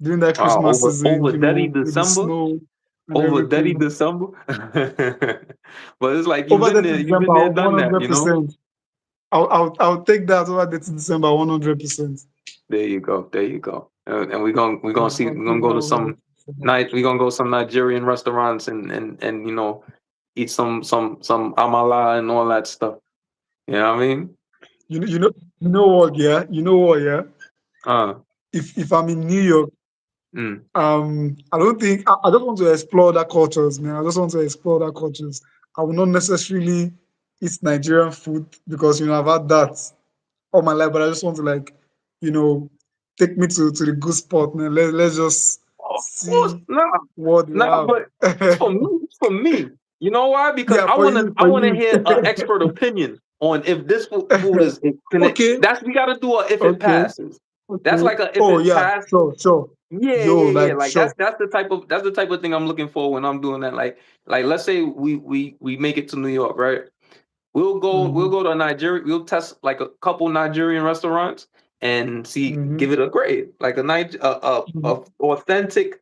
during that Christmas season, Over Daddy with the December. snow and Over Daddy everything. December. But it's like Over that you've December, been there, done that. You know. 100%. I'll take that over that December 100%. There you go. There you go. And we're gonna Yeah, see. I'll We're take gonna that go to over some that December. night. We're gonna go some Nigerian restaurants and eat some amala and all that stuff. You know what I mean? You know what? Yeah, you know what? Yeah, Uh, if I'm in New York, mm. I don't think I just want to explore that cultures, man. I just want to explore that cultures. I will not necessarily eat Nigerian food because I've had that all my life, but I just want to like, you know, take me to the good spot, man. Let's just Of course, see nah, what they nah, but it's have. for me. It's for me. You know why? Because Yeah, I for wanna you, I for wanna you. hear an expert opinion on if this food is can it. Okay, That's we gotta do a if it okay, passes. That's okay. like a if Oh it yeah, passes. sure, sure. Yeah, Yo, yeah, yeah. like Like sure. that's the type of thing I'm looking for when I'm doing that. Like let's say we make it to New York, right? We'll Mm-hmm, go to Nigeria. We'll test like a couple Nigerian restaurants and see mm-hmm, give it a grade, like a authentic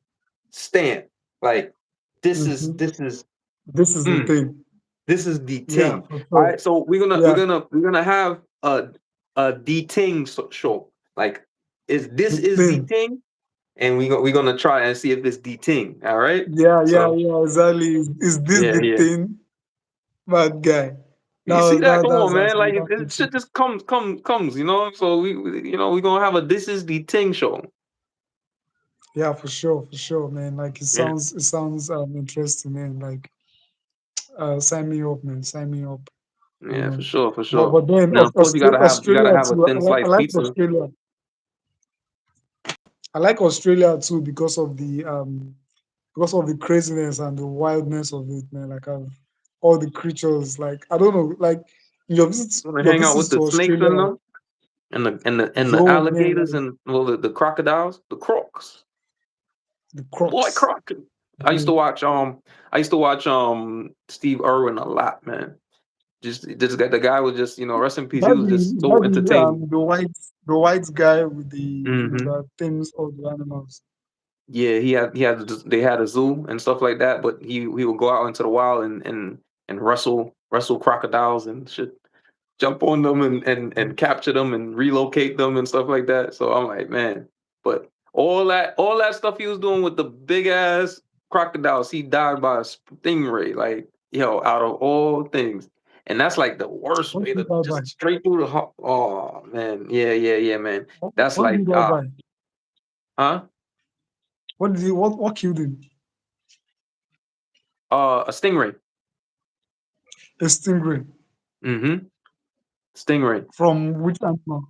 stamp. Like mm-hmm. this is This is the mm, thing. this is the Yeah, ting. for All sure. right, so Yeah, we're gonna have a the ting show. Like the is the thing. ting, and we're gonna try and see if it's the ting. All right, Yeah, yeah, so yeah, exactly. Is this yeah, the yeah. thing? Bad guy. You see that? Come That's on, man! actually Like that's it it. shit just comes. You know. So we're gonna have a this is the ting show. Yeah, for sure, man. Like Yeah, it sounds interesting, man. Like sign me up, man. Sign me up. You yeah, know. for But sure. then And then of course you gotta Australia have a too. thin I sliced like pizza. Australia. I like Australia too because of the craziness and the wildness of it, man. Like all the creatures. Like I don't know. Like Wanna your hang out with visits the to snakes in Australia. them and the Yo, man, alligators like and well the crocodiles, the crocs. the Boy, Crocs. croc. I used to watch Steve Irwin a lot, man. Just this guy, the guy was just rest in peace. He was just Is so that entertaining. the white guy with the Hmm. that tames all the animals? Yeah, they had a zoo and stuff like that, but he would go out into the wild and wrestle crocodiles and shit, jump on them and capture them and relocate them and stuff like that. So I'm like, man, but all that stuff he was doing with the big ass crocodiles, he died by a stingray. Like, yo, out of all things. And that's like the worst What way did to he die by? just straight through the heart. Oh man, yeah, man. That's What did like he die by? huh? What killed him? A stingray. A stingray. Mm-hmm. Stingray. From which animal?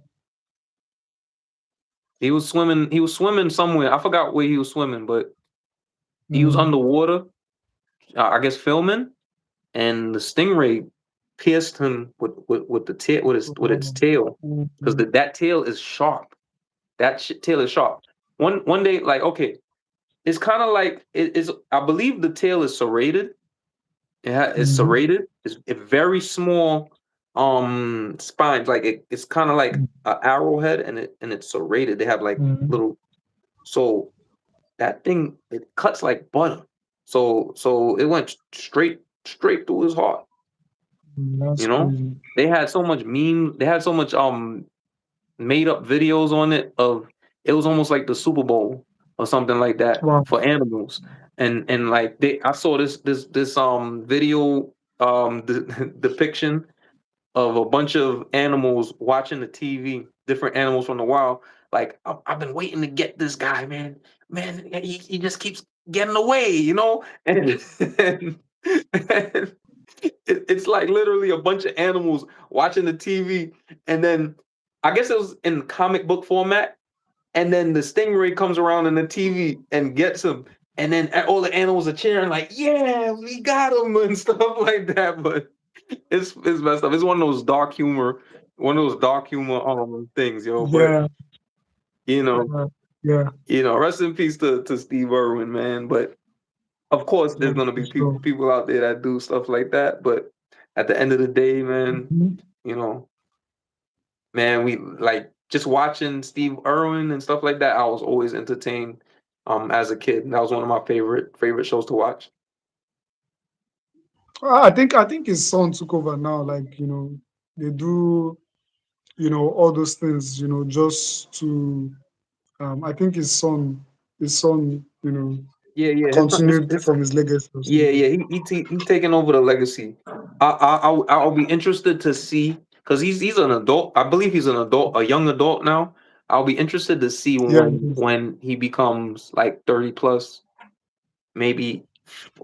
He was swimming somewhere. I forgot where he was swimming, but he was Mm, underwater, I guess filming, and the stingray pierced him with the tail with its tail because mm, that tail is sharp. Tail is sharp. One day, like okay, it's kind of like it is. I believe the tail is serrated. It's mm, serrated. It's a very small spines. Like it's kind of like mm, an arrowhead, and it's serrated. They have like mm, little so that thing it cuts like butter. So it went straight through his heart. that's You know, crazy. they had so much made up videos on it of it was almost like the Super Bowl or something like that Wow. for animals. And like I saw this video depiction of a bunch of animals watching the TV, different animals from the wild. Like I've been waiting to get this guy, man. Man, he just keeps getting away, you know. And it's like literally a bunch of animals watching the TV, and then I guess it was in comic book format, and then the stingray comes around in the TV and gets him, and then all the animals are cheering like, "Yeah, we got him" and stuff like that. But it's messed up. It's one of those dark humor things, yo. But Yeah, you know, yeah, yeah, rest in peace to Steve Irwin, man. But of course, yeah, there's gonna for be sure. people out there that do stuff like that. But at the end of the day, man, Mhm. you know, man, we like just watching Steve Irwin and stuff like that. I was always entertained as a kid. And that was one of my favorite shows to watch. I think his son took over now. Like they do all those things just to I think his son. Yeah, yeah. continued from his legacy or Yeah, something. yeah. He taking over the legacy. I'll be interested to see because he's an adult. I believe he's an adult, a young adult now. I'll be interested to see Yeah, when he becomes like 30 plus, maybe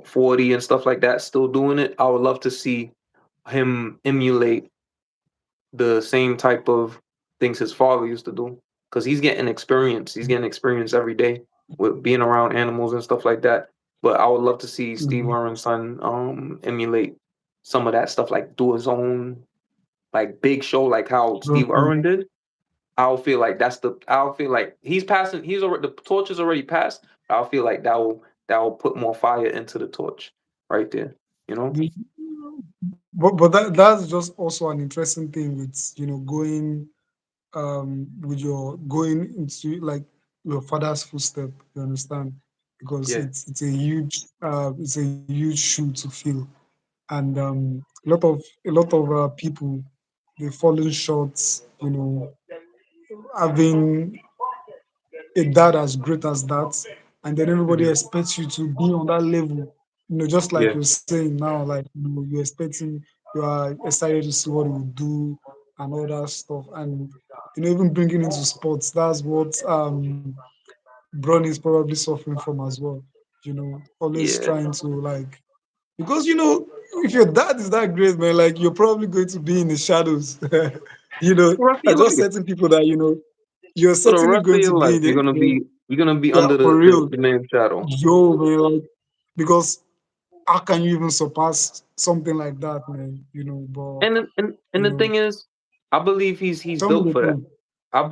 40 and stuff like that, still doing it. I would love to see him emulate the same type of things his father used to do because he's getting experience. He's getting experience every day with being around animals and stuff like that. But I would love to see Steve mhm, Irwin's son emulate some of that stuff, like do his own like big show, like how Steve exactly. Irwin did. I'll feel like that's the. I'll feel like he's passing. He's already the torch is already passed. I'll feel like that will put more fire into the torch right there. You know. The- but that's just also an interesting thing with going with your going into like your father's footstep. You understand? Because Yeah. it's a huge shoe to fill, and a lot of people they've fallen short. Having a dad as great as that, and then everybody Hmm. expects you to be on that level. Just like Yeah. you're saying now, like you're expecting, you are excited to see what he will do and all that stuff, and even bringing into sports, that's what Bron is probably suffering from as well. Always Yeah. trying to like because if your dad is that great, man, like you're probably going to be in the shadows. you know, For the rest of are your just life. certain people that you're For the certainly rest of going to your be life, in it. you're gonna be Yeah, under for the, real. the man's shadow. Yo, man, like, because how can you even surpass something like that, man? But And the you know, thing is, I believe he's tell me built the for that. time.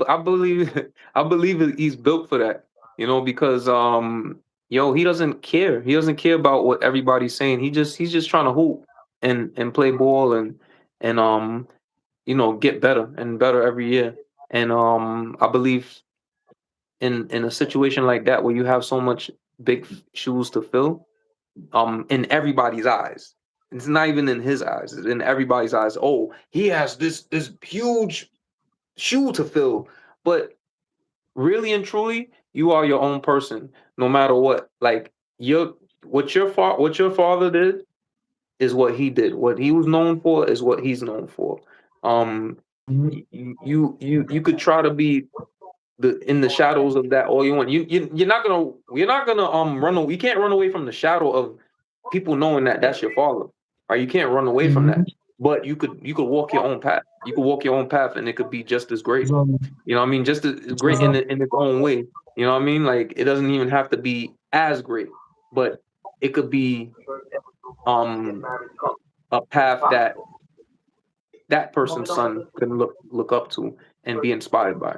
I believe I believe that he's built for that. Because yo, he doesn't care. He doesn't care about what everybody's saying. He's just trying to hoop and play ball and get better and better every year. And I believe in a situation like that where you have so much big shoes to fill, in everybody's eyes. It's not even in his eyes, it's in everybody's eyes. Oh, he has this huge shoe to fill. But really and truly, you are your own person, no matter what. Like your what your father did is what he did. What he was known for is what he's known for. Um, Mhm. you could try to be the in the shadows of that all you want. You're not gonna run away. You can't run away from the shadow of people knowing that that's your father. Right? You can't run away from that. Mhm. But you could walk your own path. You could walk your own path, and it could be just as great. Exactly. You know what I mean? Just as great in Exactly. in its own way. You know what I mean? Like it doesn't even have to be as great, but it could be um a path that that person's son can look up to and be inspired by.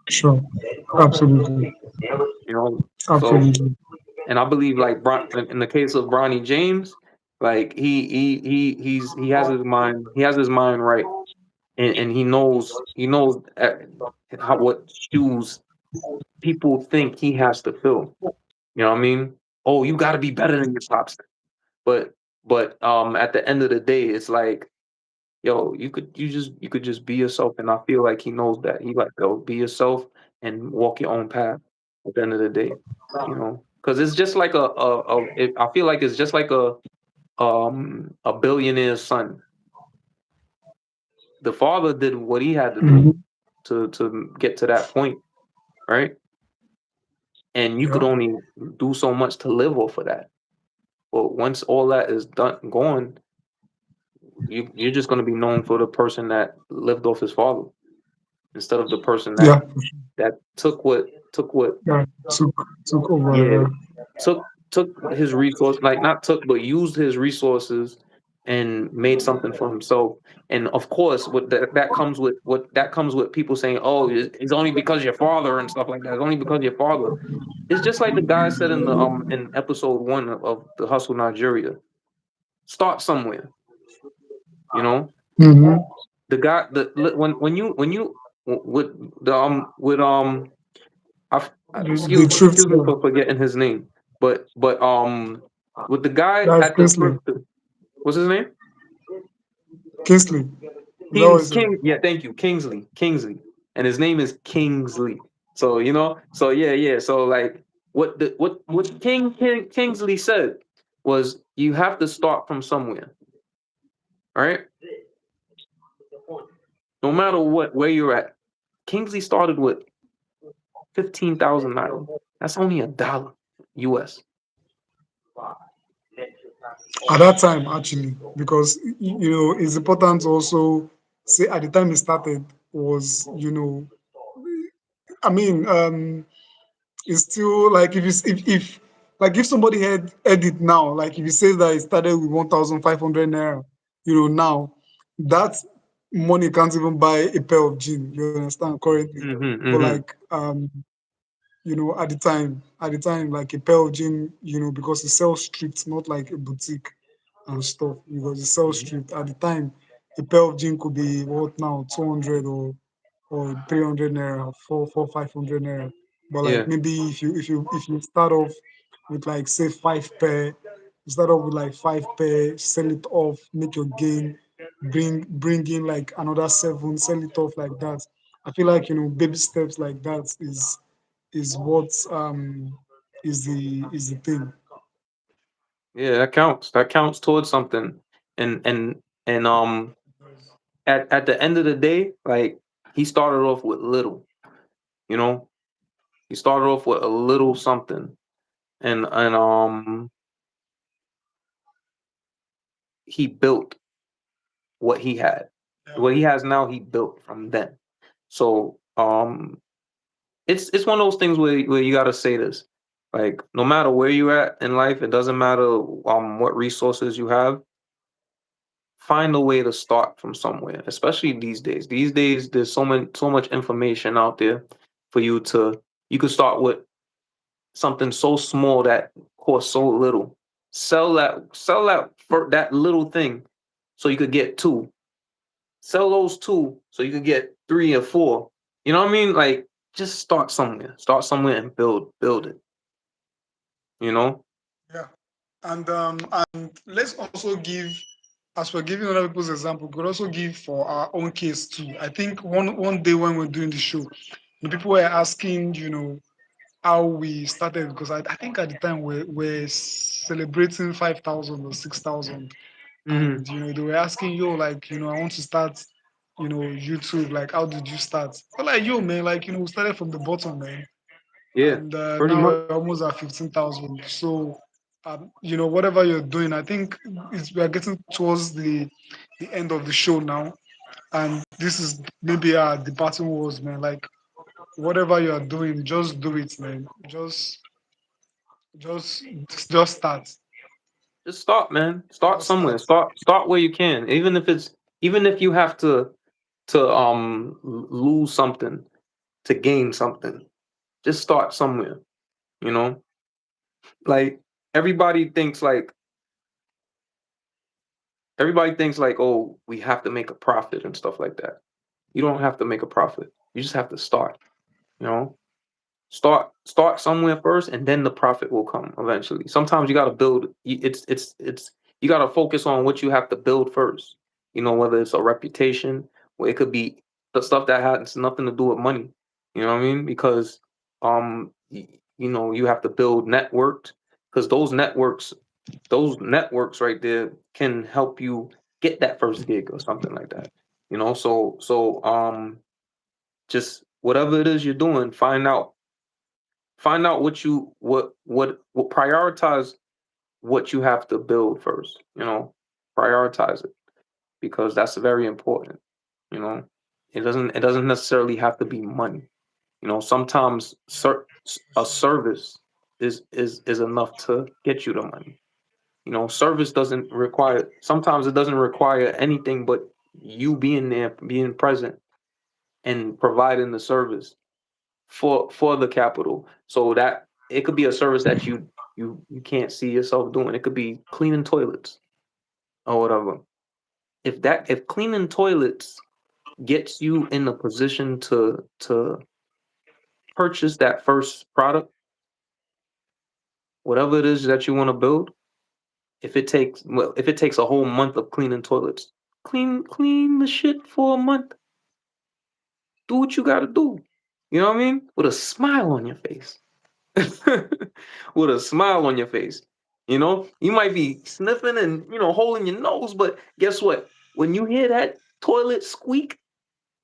Sure. Absolutely. You know, so Absolutely. and I believe like in the case of Bronny James, like he has his mind right, and he knows how what shoes people think he has to fill. You know what I mean? Oh, you got to be better than your pops. But at the end of the day, it's like, yo, you could just be yourself, and I feel like he knows that. He like, yo, be yourself and walk your own path. At the end of the day, because it's just like I feel like it's just like a billionaire's son. The father did what he had to do Mhm. to get to that point, right? And you could Yeah. only do so much to live off of that. But once all that is done gone, you're just going to be known for the person that lived off his father instead of the person Yeah. that took what Yeah. Took yeah over. took his resource, like not took but used his resources and made something for himself. And of course what that comes with people saying, oh, it's only because your father and stuff like that. It's only because your father. It's just like the guy said in episode 1 of the Hustle Nigeria. Start somewhere, you know. Mm-hmm. The guy when you with with The excuse me truth. for forgetting his name, but with the guy That's at the Kingsley. thrift what's his name? Kingsley. Is that what is it? King, yeah, thank you, Kingsley, and his name is Kingsley. So yeah, yeah, so like What Kingsley said was you have to start from somewhere, all right? No matter what where you're at. Kingsley started with 15,000 naira. That's only $1 US. At that time, actually, because it's important to also say at the time it started was, I mean, it's still like if like if somebody had edit now, like if you say that it started with 1,500 naira, now that money can't even buy a pair of jeans. You understand currently, Mm-hmm, but mm-hmm. like at the time, like a pair of jeans, because it sells street, not like a boutique and stuff, because it sells street. At the time, a pair of jeans could be what now, 200 or 300 naira, 500 naira. But like Yeah, maybe if you start off with like say five pair, you start off with like five pair, sell it off, make your gain, bring in like another seven, sell it off like that. I feel like baby steps like that is what is the thing. yeah, that counts. That counts towards something. And at the end of the day, like he started off with little, you know? He started off with a little something. And he built what he had. What he has now, he built from then. So it's one of those things where you gotta say this. Like no matter where you're at in life, it doesn't matter what resources you have, find a way to start from somewhere, especially these days. These days there's so much information out there for you could start with something so small that costs so little. Sell that for that little thing so you could get two. Sell those two so you could get three or four. You know what I mean? Like just start somewhere. Start somewhere and build it, you know? Yeah. And let's also give, as we're giving other people's example, we could also give for our own case too. I think one day when we're doing the show, the people were asking, how we started, because I think at the time we're celebrating 5,000 or 6,000, Hmm. and they were asking, yo, like, I want to start, YouTube, like, how did you start? But like, yo, man, like, we started from the bottom, man, Yeah, and pretty now much. we're almost at 15,000. So, whatever you're doing, I think we are getting towards the end of the show now, and this is maybe the parting words, man. Like, whatever you are doing, just do it, man. Just just start. Just start, man. Start Just somewhere. start. Start where you can. Even if you have to lose something to gain something. Just start somewhere, you know? Like everybody thinks like everybody thinks like, oh, we have to make a profit and stuff like that. You don't have to make a profit. You just have to start, you know? Start somewhere first and then the profit will come eventually. Sometimes you got to build it's you got to focus on what you have to build first. You know, whether it's a reputation, or it could be the stuff that has nothing to do with money. You know what I mean? Because you have to build networks, because those networks right there can help you get that first gig or something like that. So just whatever it is you're doing, find out what prioritize what you have to build first. Prioritize it, because that's very important. you know it doesn't necessarily have to be money. Sometimes a service is enough to get you the money. Service doesn't require sometimes it doesn't require anything but you being there, being present, and providing the service for the capital, so that it could be a service that you can't see yourself doing. It could be cleaning toilets or whatever. If cleaning toilets gets you in a position to purchase that first product, whatever it is that you want to build, if it takes a whole month of cleaning toilets, clean the shit for a month. Do what you got to do. You know what I mean? With a smile on your face. with a smile on your face. You know, you might be sniffing and holding your nose, but guess what? When you hear that toilet squeak,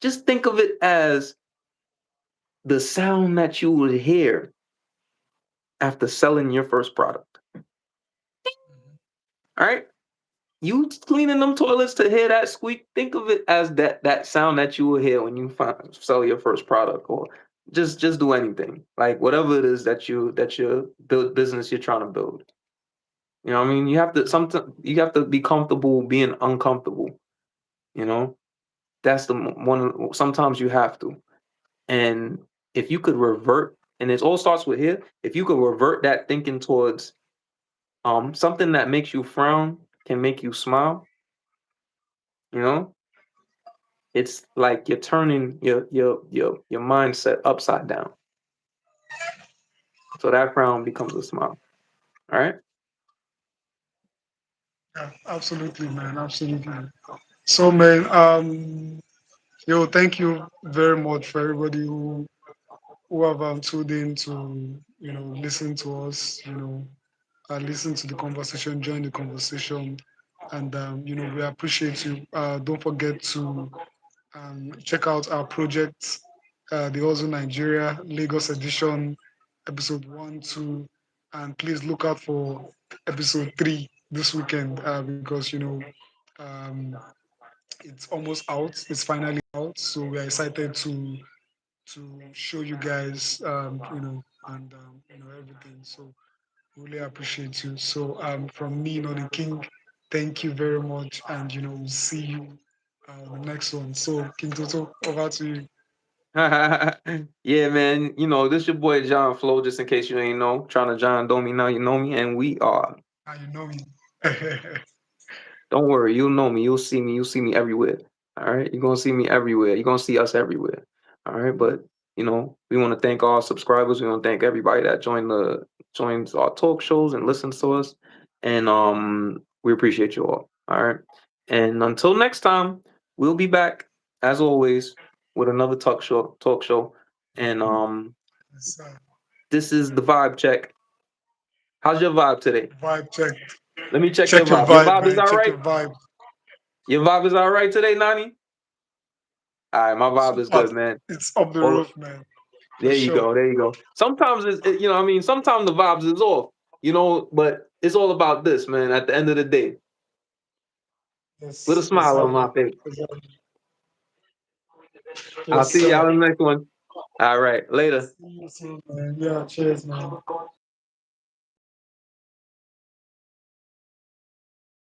just think of it as the sound that you would hear after selling your first product. All right, you cleaning them toilets to hear that squeak. Think of it as that sound that you will hear when you sell your first product, or just do anything, like whatever it is that your build business you're trying to build. You know what I mean? You have to sometimes you have to be comfortable being uncomfortable. You know, that's the one. Sometimes you have to. And if you could revert, and it all starts with here. If you could revert that thinking towards something that makes you frown can make you smile. You know, it's like you're turning your mindset upside down. So that frown becomes a smile. All right. Yeah, absolutely, man. Absolutely. So, man, yo, thank you very much for everybody who have tuned in to listen to us, listen to the conversation, join the conversation, and we appreciate you. Don't forget to check out our project, the Also Nigeria Lagos edition, episode 1, 2, and please look out for episode 3 this weekend because um, it's almost out. It's finally out, so we are excited to show you guys, and everything. So really appreciate you. So from me, Nony King, thank you very much, and we'll see you the next one. So King Toto, over to you. Yeah, man. This your boy John Flo, just in case you ain't know. Trying to John know me now, you know me, and we are. Now you know me. Don't worry, you'll know me. You'll see me. You'll see me everywhere. All right. You're gonna see me everywhere. You're gonna see us everywhere. All right. But we want to thank all subscribers. We want to thank everybody that joins our talk shows and listens to us. And we appreciate you all. All right. And until next time, we'll be back as always with another talk show. And Yes, this is the vibe check. How's your vibe today? vibe check. Let me check your Check your vibe. Your vibe, vibe is man. all Check right. your vibe. Your vibe is all right today, Nani. All right, my vibe is Super. good, man. It's up the Well, roof, man. For there you sure. go, there you go. Sometimes I mean, sometimes the vibes is off, but it's all about this, man. At the end of the day, with a Yes, smile on exactly. my face. Exactly. I'll Yes, see y'all sir. in the next one. All right, later. See you soon, man. Yeah, cheers, man.